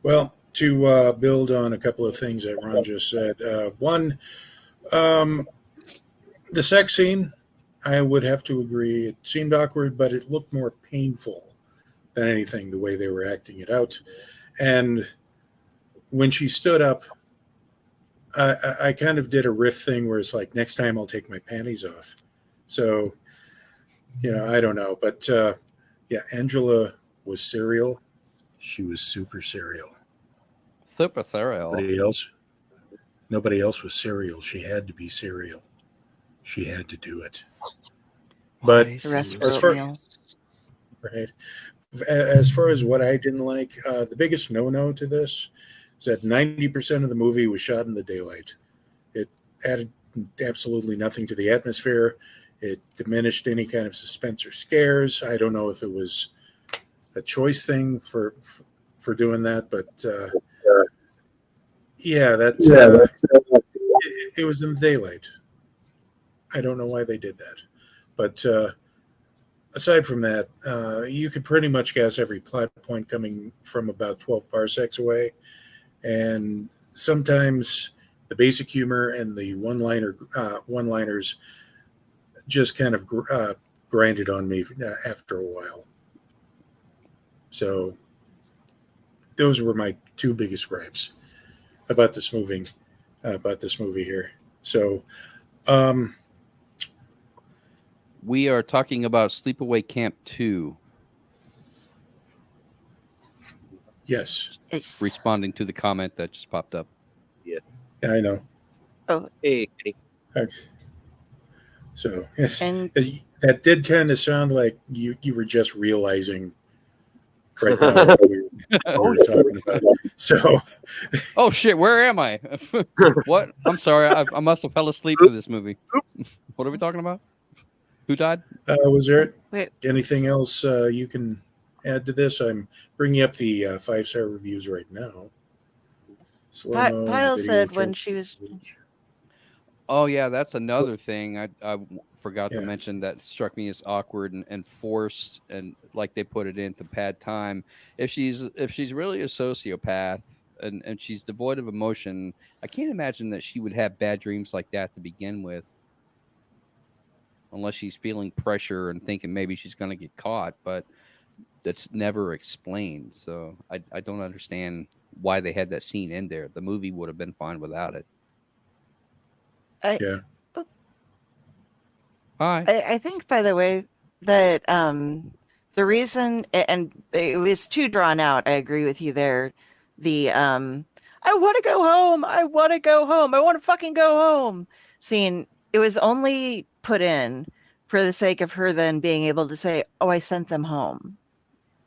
well, to build on a couple of things that Ron just said. One, the sex scene, I would have to agree. It seemed awkward, but it looked more painful than anything, the way they were acting it out. And when she stood up, I kind of did a riff thing where it's like, next time I'll take my panties off. So, I don't know. But yeah, Angela was serial. She was super serial. Super serial. Nobody else was serial. She had to be serial. She had to do it. But as far as what I didn't like, the biggest no-no to this is that 90% of the movie was shot in the daylight. It added absolutely nothing to the atmosphere. It diminished any kind of suspense or scares. I don't know if it was a choice thing for doing that, but yeah, it was in the daylight. I don't know why they did that, but aside from that, you could pretty much guess every plot point coming from about 12 parsecs away, and sometimes the basic humor and the one-liners just kind of grinded on me after a while. So those were my two biggest gripes about this movie here. So we are talking about Sleepaway Camp 2. Yes. Responding to the comment that just popped up. Yeah, I know. Oh, hey, Kenny. So yes, And that did kind of sound like you were just realizing right now what we were talking about. So, oh shit, where am I? What? I'm sorry, I must have fell asleep to this movie. What are we talking about? Who died? was there anything else you can add to this? I'm bringing up the 5-star reviews right now. Pyle said when she was. Oh yeah, that's another thing I forgot to mention that struck me as awkward and forced, and like they put it in to pad time. If she's really a sociopath and she's devoid of emotion, I can't imagine that she would have bad dreams like that to begin with, unless she's feeling pressure and thinking maybe she's going to get caught, but that's never explained. So I don't understand why they had that scene in there. The movie would have been fine without it. Yeah. Hi. I think, by the way, that the reason, and it was too drawn out, I agree with you there. The I want to go home. I want to go home. I want to fucking go home scene. It was only put in for the sake of her then being able to say, oh, I sent them home.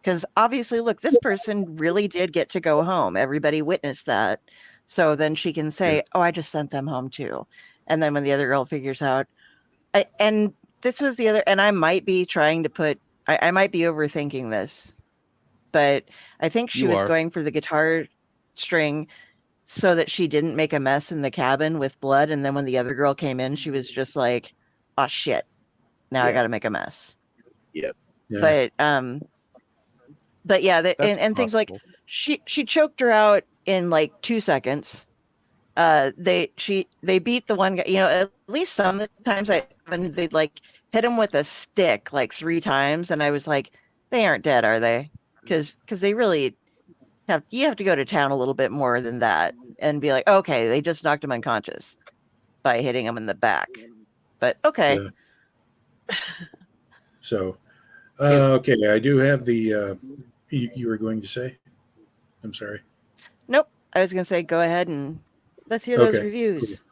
Because obviously, look, this person really did get to go home. Everybody witnessed that. So then she can say, oh, I just sent them home too. And then when the other girl figures out, and this was the other, and I might be trying to put, I might be overthinking this, but I think she was going for the guitar string so that she didn't make a mess in the cabin with blood. And then when the other girl came in, she was just like, oh shit, now I got to make a mess. Yep. Yeah. But yeah, and things like she choked her out in like 2 seconds. They beat the one guy, at least sometimes they'd like hit him with a stick like 3 times. And I was like, they aren't dead, are they? Cause they really you have to go to town a little bit more than that and be like, okay, they just knocked him unconscious by hitting him in the back, but okay. Yeah. So, okay. I do have the, you were going to say, I'm sorry. Nope. I was going to say, go ahead and let's hear those reviews. Cool.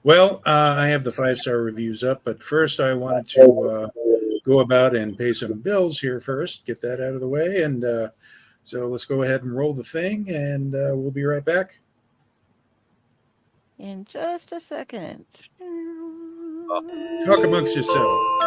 Well, I have the 5-star reviews up, but first I wanted to go about and pay some bills here first, get that out of the way. And so let's go ahead and roll the thing, and we'll be right back. In just a second. Talk amongst yourselves.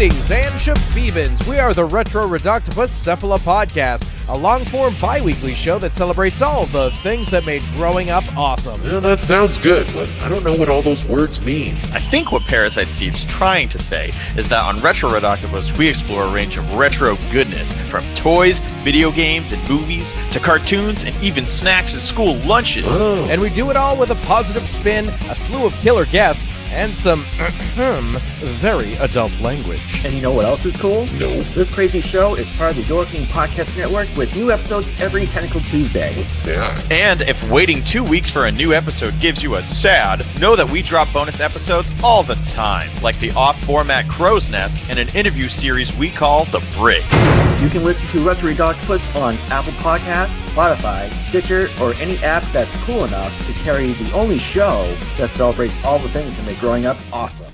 Greetings and shabibans. We are the Retro Reductibus Cephala Podcast, a long-form bi-weekly show that celebrates all the things that made growing up awesome. Yeah, that sounds good, but I don't know what all those words mean. I think what Parasite Steve's trying to say is that on Retro Reductibus, we explore a range of retro goodness, from toys, video games, and movies, to cartoons, and even snacks and school lunches. Oh. And we do it all with a positive spin, a slew of killer guests, and some very adult language. And you know what else is cool? No. This crazy show is part of the Door King Podcast Network with new episodes every Tentacle Tuesday. What's that? And if waiting 2 weeks for a new episode gives you a sad, know that we drop bonus episodes all the time, like the off-format Crow's Nest and an interview series we call The Brig. You can listen to Retro Reductibus on Apple Podcasts, Spotify, Stitcher, or any app that's cool enough to carry the only show that celebrates all the things that make growing up awesome.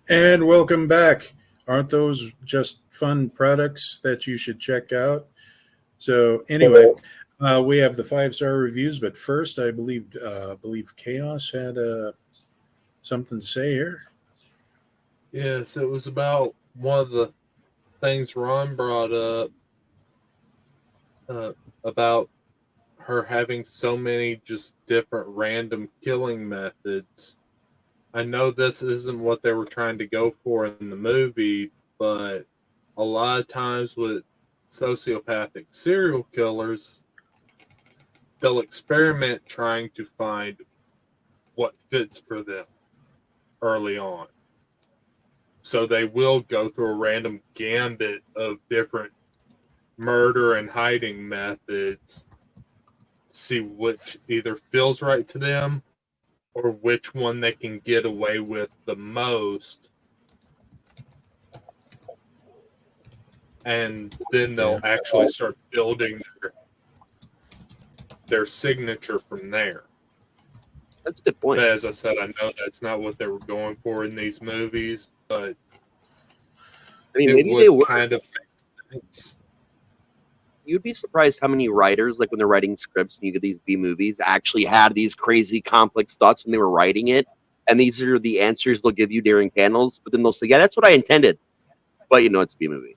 And welcome back. Aren't those just fun products that you should check out? So anyway, we have the 5-star reviews, but first I believe Chaos had something to say here. Yes, it was about one of the things Ron brought up about her having so many just different random killing methods. I know this isn't what they were trying to go for in the movie, but a lot of times with sociopathic serial killers, they'll experiment trying to find what fits for them early on. So they will go through a random gambit of different murder and hiding methods, see which either feels right to them or which one they can get away with the most. And then they'll actually start building their signature from there. That's a good point. But as I said, I know that's not what they were going for in these movies, but I mean, it maybe would they were. kind of make sense. You'd be surprised how many writers, like when they're writing scripts and you get these B movies, actually had these crazy complex thoughts when they were writing it. And these are the answers they'll give you during panels. But then they'll say, yeah, that's what I intended. But it's a B movie.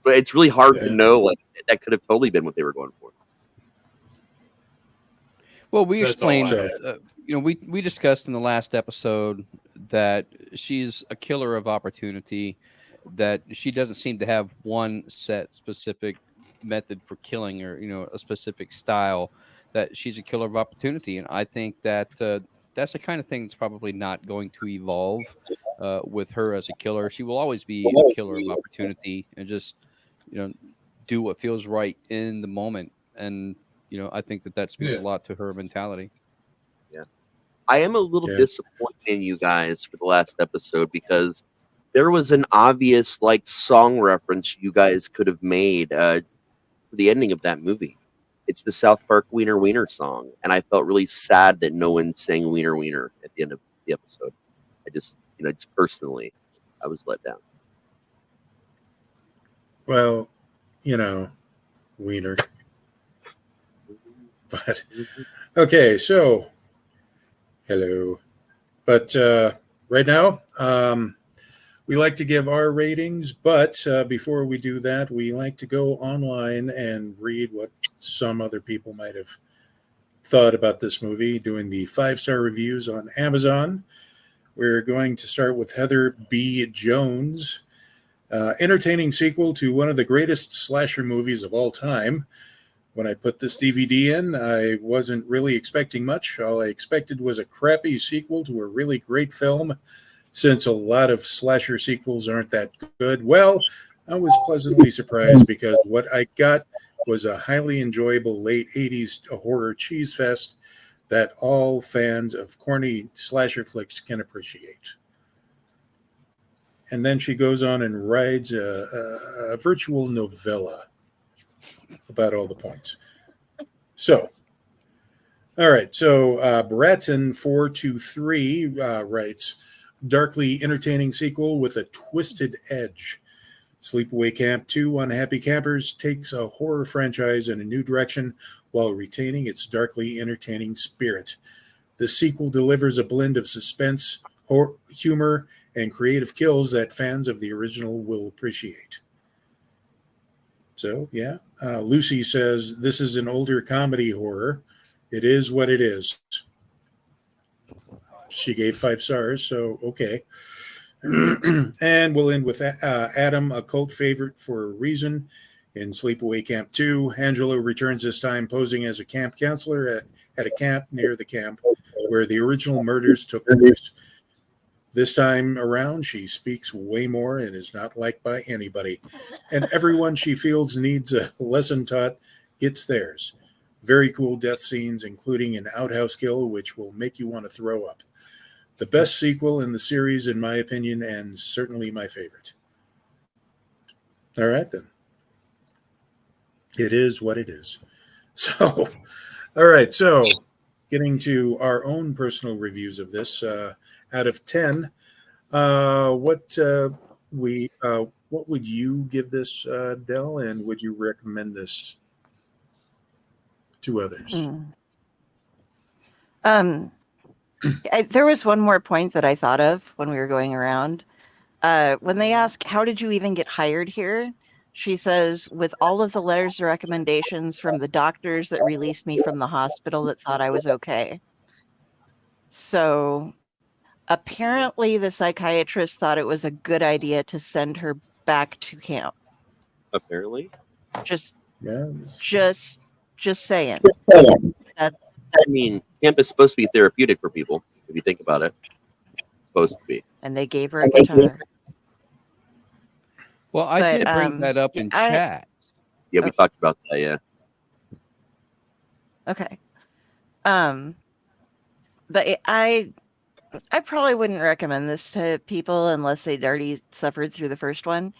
But it's really hard to know. Like, that could have totally been what they were going for. Well, we That's explained, all we discussed in the last episode that she's a killer of opportunity, that she doesn't seem to have one set specific method for killing or, a specific style, that she's a killer of opportunity. And I think that that's the kind of thing that's probably not going to evolve with her as a killer. She will always be a killer of opportunity and just, do what feels right in the moment. And, I think that speaks a lot to her mentality. Yeah. I am a little disappointed in you guys for the last episode because there was an obvious song reference you guys could have made for the ending of that movie. It's the South Park Wiener Wiener song. And I felt really sad that no one sang Wiener Wiener at the end of the episode. I just, just personally, I was let down. Well, Wiener. But okay, so hello. But right now, we like to give our ratings, but before we do that, we like to go online and read what some other people might have thought about this movie, doing the 5-star reviews on Amazon. We're going to start with Heather B. Jones. Entertaining sequel to one of the greatest slasher movies of all time. When I put this DVD in, I wasn't really expecting much. All I expected was a crappy sequel to a really great film, since a lot of slasher sequels aren't that good. Well, I was pleasantly surprised because what I got was a highly enjoyable late 80s horror cheese fest that all fans of corny slasher flicks can appreciate. And then she goes on and writes a virtual novella about all the points. So, all right. So, Bratton423 writes, darkly entertaining sequel with a twisted edge. Sleepaway Camp 2 Unhappy Campers takes a horror franchise in a new direction while retaining its darkly entertaining spirit. The sequel delivers a blend of suspense, humor, and creative kills that fans of the original will appreciate. So, yeah. Lucy says, this is an older comedy horror. It is what it is. She gave 5 stars, so okay. And we'll end with Adam, a cult favorite for a reason. In Sleepaway Camp 2, Angela returns this time posing as a camp counselor at a camp near the camp where the original murders took place. This time around, she speaks way more and is not liked by anybody. And everyone she feels needs a lesson taught gets theirs. Very cool death scenes, including an outhouse kill, which will make you want to throw up. The best sequel in the series, in my opinion, and certainly my favorite. All right, then. It is what it is. So, all right. So, getting to our own personal reviews of this, out of 10, what would you give this, Del, and would you recommend this to others? There was one more point that I thought of when we were going around. When they ask, how did you even get hired here? She says, with all of the letters of recommendations from the doctors that released me from the hospital that thought I was okay. So apparently the psychiatrist thought it was a good idea to send her back to camp. Apparently. Just saying. I mean, camp is supposed to be therapeutic for people, if you think about it. It's supposed to be. And they gave her a guitar. Well, I did bring that up in chat. Yeah, we talked about that, yeah. Okay. But I probably wouldn't recommend this to people unless they'd already suffered through the first one,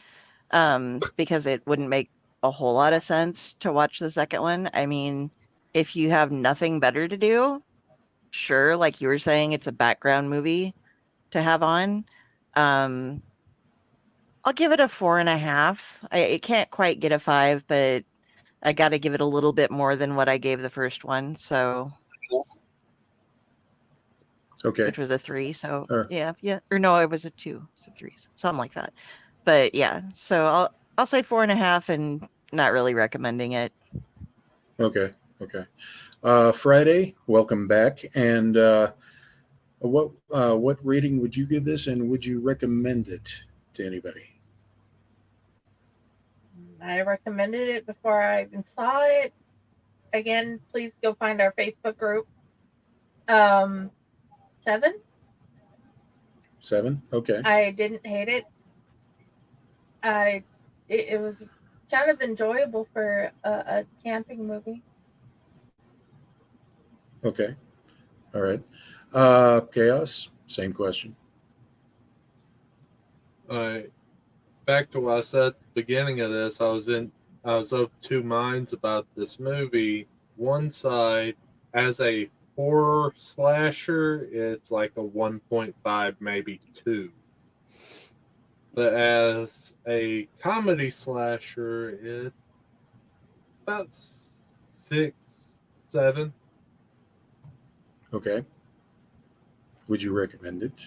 because it wouldn't make a whole lot of sense to watch the second one. I mean, if you have nothing better to do, sure, like you were saying, it's a background movie to have on. I'll give it a 4.5. I can't quite get a 5, but I got to give it a little bit more than what I gave the first one. So, okay, which was a 3. So yeah, or no, it was a 2. It's a 3, something like that. But yeah, so I'll say 4.5, and not really recommending it. Okay. Friday, welcome back. And what rating would you give this, and would you recommend it to anybody? I recommended it before I even saw it. Again, please go find our Facebook group. 7. 7? Okay. I didn't hate it. It was kind of enjoyable for a camping movie. Okay. All right. Chaos, same question. Back to what I said at the beginning of this, I was of 2 minds about this movie. One side, as a horror slasher, it's like a 1.5, maybe 2. But as a comedy slasher, it's about 6, 7. Okay. Would you recommend it?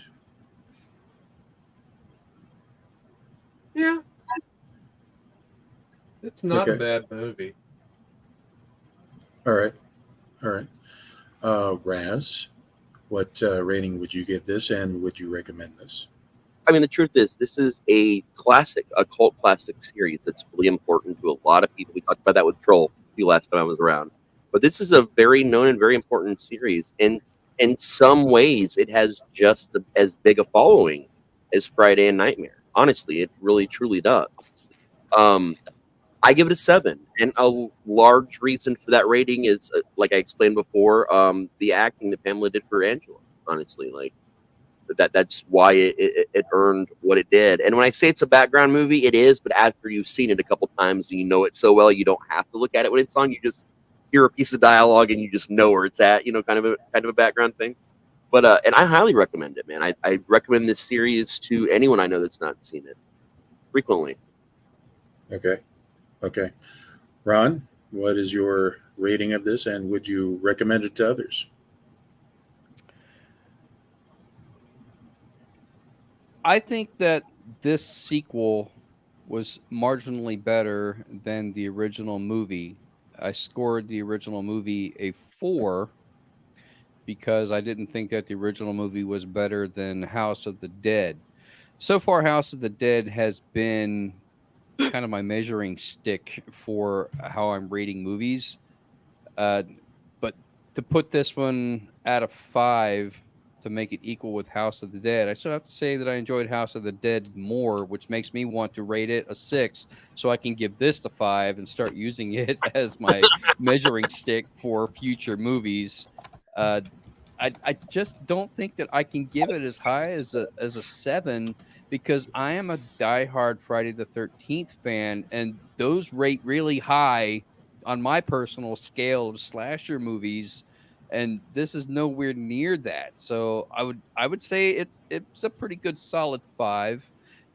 Yeah. It's not a bad movie. All right. Raz? what rating would you give this, and would you recommend this? I mean, the truth is, this is a classic, a cult classic series that's really important to a lot of people. We talked about that with Troll the last time I was around. But this is a very known and very important series. And in some ways, it has just as big a following as Friday and Nightmare. Honestly, it really, truly does. I give it a 7. And a large reason for that rating is, like I explained before, the acting that Pamela did for Angela, honestly. Like, that's why it earned what it did. And when I say it's a background movie, it is, but after you've seen it a couple times and you know it so well, you don't have to look at it when it's on. You just hear a piece of dialogue and you just know where it's at, kind of a background thing. But and I highly recommend it, man. I recommend this series to anyone I know that's not seen it frequently. Okay. Ron, what is your rating of this, and would you recommend it to others? I think that this sequel was marginally better than the original movie. I scored the original movie a 4 because I didn't think that the original movie was better than House of the Dead. So far, House of the Dead has been kind of my measuring stick for how I'm rating movies. But to put this one at a 5 to make it equal with House of the Dead, I still have to say that I enjoyed House of the Dead more, which makes me want to rate it a 6 so I can give this the 5 and start using it as my measuring stick for future movies. I just don't think that I can give it as high as a 7 because I am a diehard Friday the 13th fan, and those rate really high on my personal scale of slasher movies, and this is nowhere near that. So I would say it's a pretty good solid 5.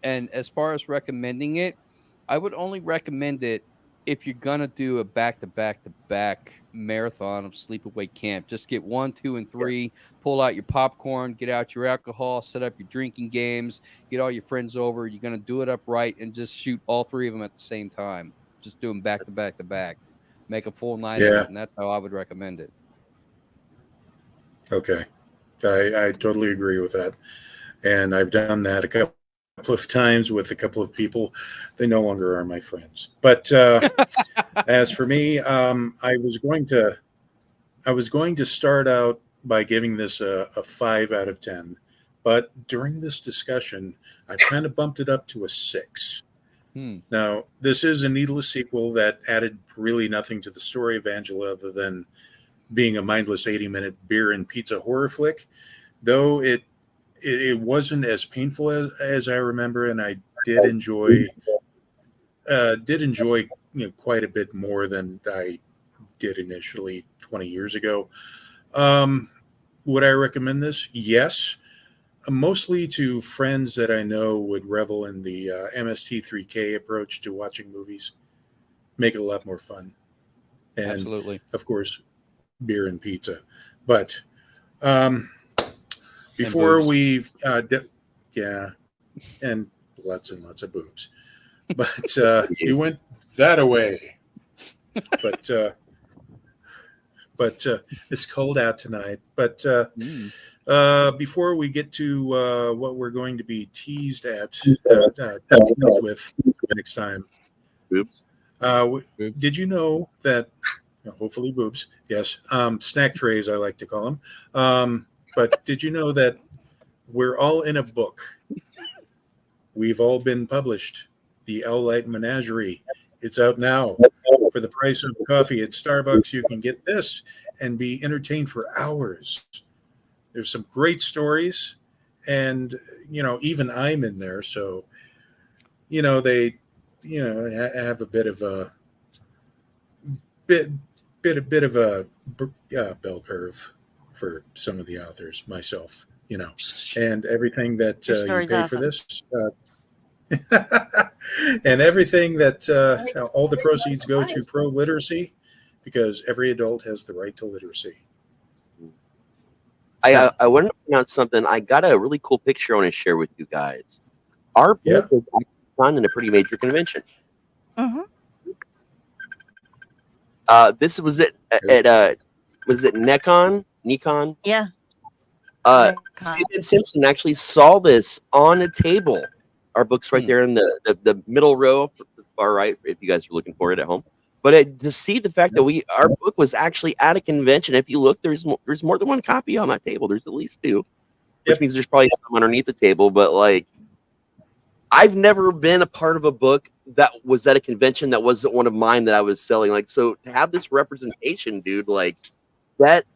And as far as recommending it, I would only recommend it if you're gonna do a back-to-back-to-back marathon of Sleepaway Camp. Just get 1, 2, and 3. Pull out your popcorn, get out your alcohol, set up your drinking games, get all your friends over. You're gonna do it upright and just shoot all 3 of them at the same time. Just do them back-to-back-to-back. Make a full night of it, and that's how I would recommend it. Okay. I totally agree with that. And I've done that a couple of times with a couple of people. They no longer are my friends. But as for me, I was going to start out by giving this a 5 out of 10. But during this discussion, I kind of bumped it up to a 6. Now, this is a needless sequel that added really nothing to the story of Angela other than being a mindless 80-minute beer and pizza horror flick, though it wasn't as painful as I remember, and I did enjoy quite a bit more than I did initially 20 years ago. Would I recommend this? Yes. Mostly to friends that I know would revel in the MST3K approach to watching movies. Make it a lot more fun. And absolutely. Of course, beer and pizza. But before we and lots of boobs. But you went that away. But it's cold out tonight. But before we get to what we're going to be teased at with next time, boobs. Did you know that? Hopefully, boobs. Yes, snack trays I like to call them. But did you know that we're all in a book? We've all been published. The L Light Menagerie. It's out now. For the price of coffee at Starbucks, you can get this and be entertained for hours. There's some great stories, and even I'm in there. So, they, have a bit of a bell curve for some of the authors. Myself, and everything that you pay for this. And everything that all the proceeds go to pro literacy, because every adult has the right to literacy. I wanted to point out something. I got a really cool picture I want to share with you guys. Our book was done in a pretty major convention. Mm-hmm. This was at was it Nikon? Yeah. Stephen Simpson actually saw this on a table. Our book's right there in the middle row, far right, if you guys are looking for it at home. But to see the fact that our book was actually at a convention, if you look, there's more than one copy on that table. There's at least two, which means there's probably some underneath the table. But like, I've never been a part of a book that was at a convention that wasn't one of mine that I was selling. Like, so to have this representation, dude, like that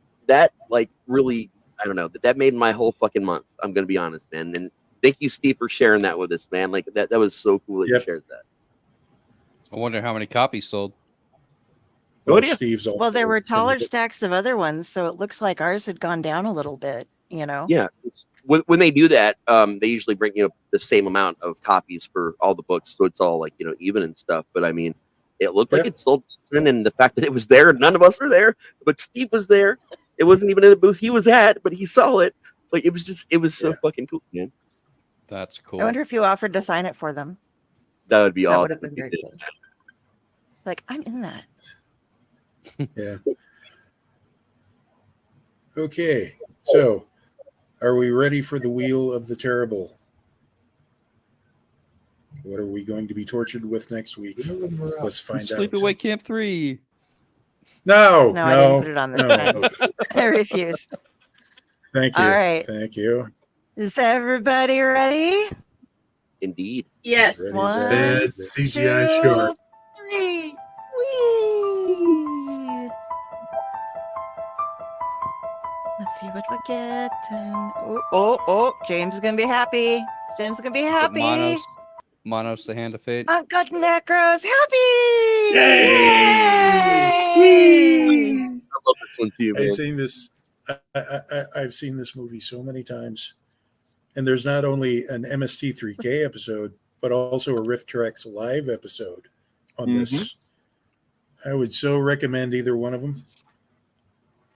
like really, I don't know, that made my whole fucking month. I'm gonna be honest, man. And thank you, Steve, for sharing that with us, man. Like that was so cool that you shared that. I wonder how many copies sold. Steve's well, there were taller stacks of other ones, so it looks like ours had gone down a little bit, you know? Yeah. When they do that, they usually bring, the same amount of copies for all the books. So it's all like, even and stuff. But I mean, it looked like it sold. And the fact that it was there, none of us were there, but Steve was there. It wasn't even in the booth he was at, but he saw it. Like, it was so fucking cool, man. That's cool. I wonder if you offered to sign it for them. That would be awesome. That would have been very cool. Like, I'm in that. Yeah. Okay. So, are we ready for the Wheel of the Terrible? What are we going to be tortured with next week? Let's find out. Sleepaway Camp 3. No, I didn't put it on this time. I refused. Thank you. All right. Thank you. Is everybody ready? Indeed. Yes. One, Bad CGI short. 3. Whee! Let's see what we get. Oh, James is gonna be happy. James is gonna be happy. Monos, the Hand of Fate. Uncle NecRo's happy. Yay! I love this one too, man. I've seen this movie so many times, and there's not only an MST3K episode, but also a Riff Tracks live episode on this. I would so recommend either one of them.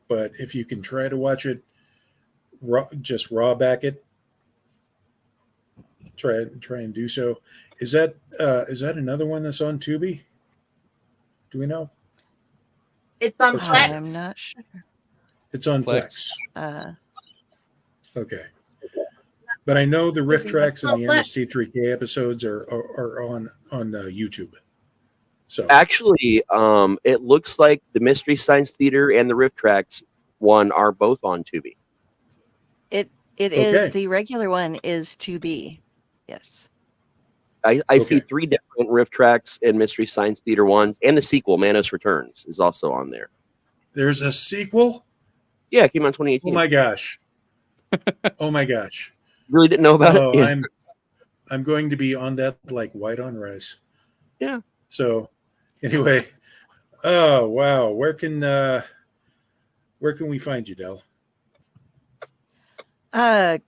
But if you can try to watch it, just raw back it. Try and do so. Is that another one that's on Tubi? Do we know? It's on Plex. I'm not sure. It's on Plex. Plex. Okay. But I know the Riff Tracks and the MST3K episodes are on YouTube. So actually, it looks like the Mystery Science Theater and the Riff Tracks one are both on Tubi. It is the regular one is Tubi. Yes. I see 3 different Riff Tracks and Mystery Science Theater ones, and the sequel, Manos Returns, is also on there. There's a sequel? Yeah, it came out in 2018. Oh my gosh. Oh my gosh. Really didn't know about it? Yeah. I'm going to be on that like white on rice. Yeah. So anyway, oh wow, where can we find you, Del?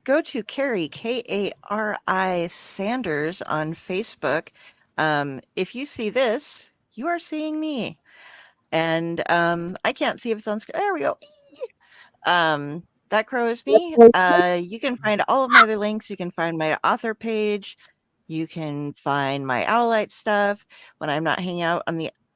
Go to Carrie Kari Sanders on Facebook. If you see this, you are seeing me, and I can't see if it's on screen. There we go. That crow is me. You can find all of my other links. You can find my author page. You can find my Owlite stuff. When I'm not hanging out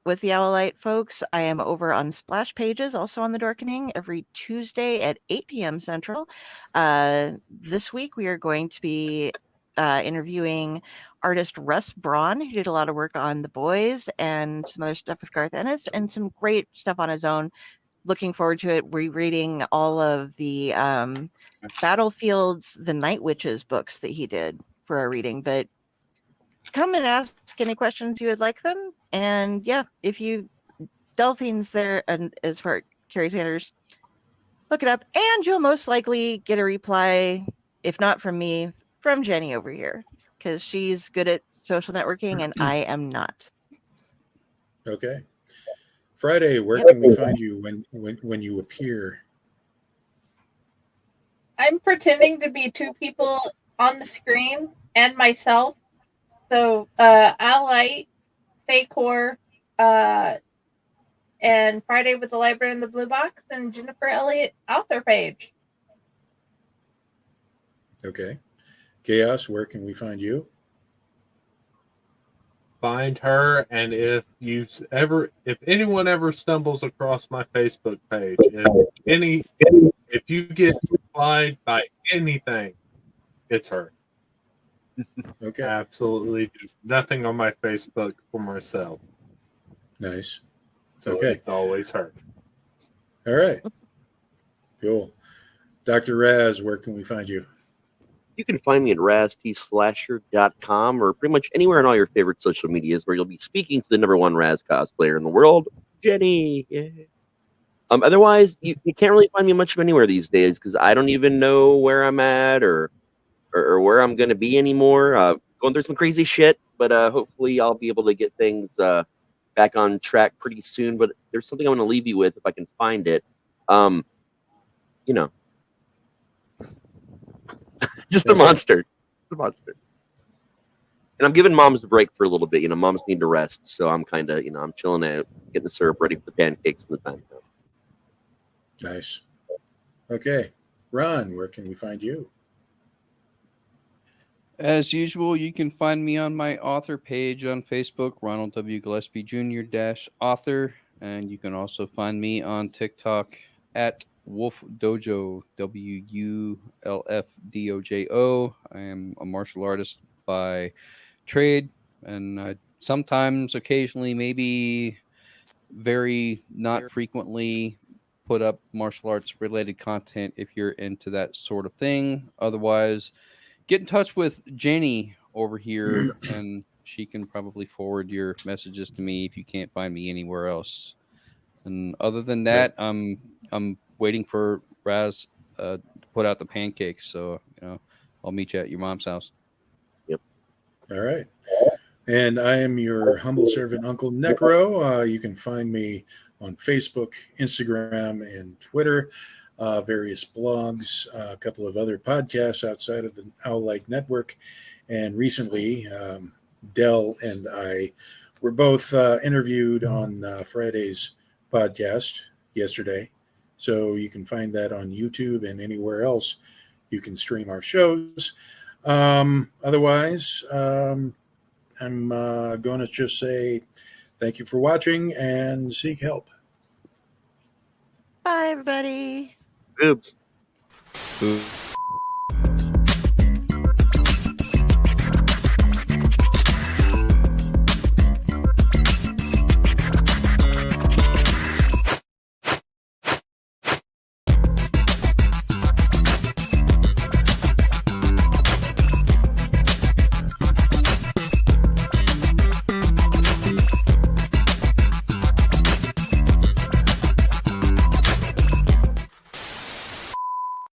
with the Owlite folks, I am over on Splash Pages, also on the Dorkening, every Tuesday at 8 p.m. Central. This week we are going to be interviewing artist Russ Braun, who did a lot of work on The Boys and some other stuff with Garth Ennis, and some great stuff on his own. Looking forward to it. Rereading all of the Battlefield's The Night Witches books that he did for our reading. But come and ask any questions you would like them. And yeah, if you Delphine's there, and as for Carrie Sanders, look it up, and you'll most likely get a reply, if not from me, from Jenny over here, because she's good at social networking and I am not. Okay. Friday, where can we find you when you appear? I'm pretending to be 2 people on the screen and myself. So, Owlite, Fakor, and Friday with the Library in the Blue Box, and Jennifer Elliott author page. Okay. Chaos, where can we find you? Find her, and if anyone ever stumbles across my Facebook page, if you get implied by anything, it's her. Okay. Absolutely do nothing on my Facebook for myself. Nice. So Okay. it's always her. All right. Cool. Dr. Raz, where can we find you? You can find me at raztslasher.com or pretty much anywhere on all your favorite social medias where you'll be speaking to the #1 Raz cosplayer in the world, Jenny. Yay. Otherwise, you can't really find me much of anywhere these days because I don't even know where I'm at or where I'm going to be anymore. Going through some crazy shit, but hopefully I'll be able to get things back on track pretty soon. But there's something I want to leave you with if I can find it. You know. Just a monster. Just a monster. And I'm giving moms a break for a little bit. You know, moms need to rest. So I'm kind of, I'm chilling out, getting the syrup ready for the pancakes when the time comes. Nice. Okay. Ron, where can we find you? As usual, you can find me on my author page on Facebook, Ronald W Gillespie Jr. -author. And you can also find me on TikTok at Wolf Dojo, WULFDOJO. I am a martial artist by trade, and I sometimes, occasionally, maybe very not frequently put up martial arts related content if you're into that sort of thing. Otherwise, get in touch with Jenny over here, and she can probably forward your messages to me if you can't find me anywhere else. And other than that, I'm waiting for Raz to put out the pancakes. So, I'll meet you at your mom's house. Yep. All right. And I am your humble servant, Uncle NecRo. You can find me on Facebook, Instagram, and Twitter, various blogs, a couple of other podcasts outside of the Owl Like Network. And recently, Dell and I were both interviewed on Friday's podcast yesterday. So you can find that on YouTube and anywhere else you can stream our shows. Otherwise, I'm going to just say thank you for watching and seek help. Bye, everybody. Oops. Oops.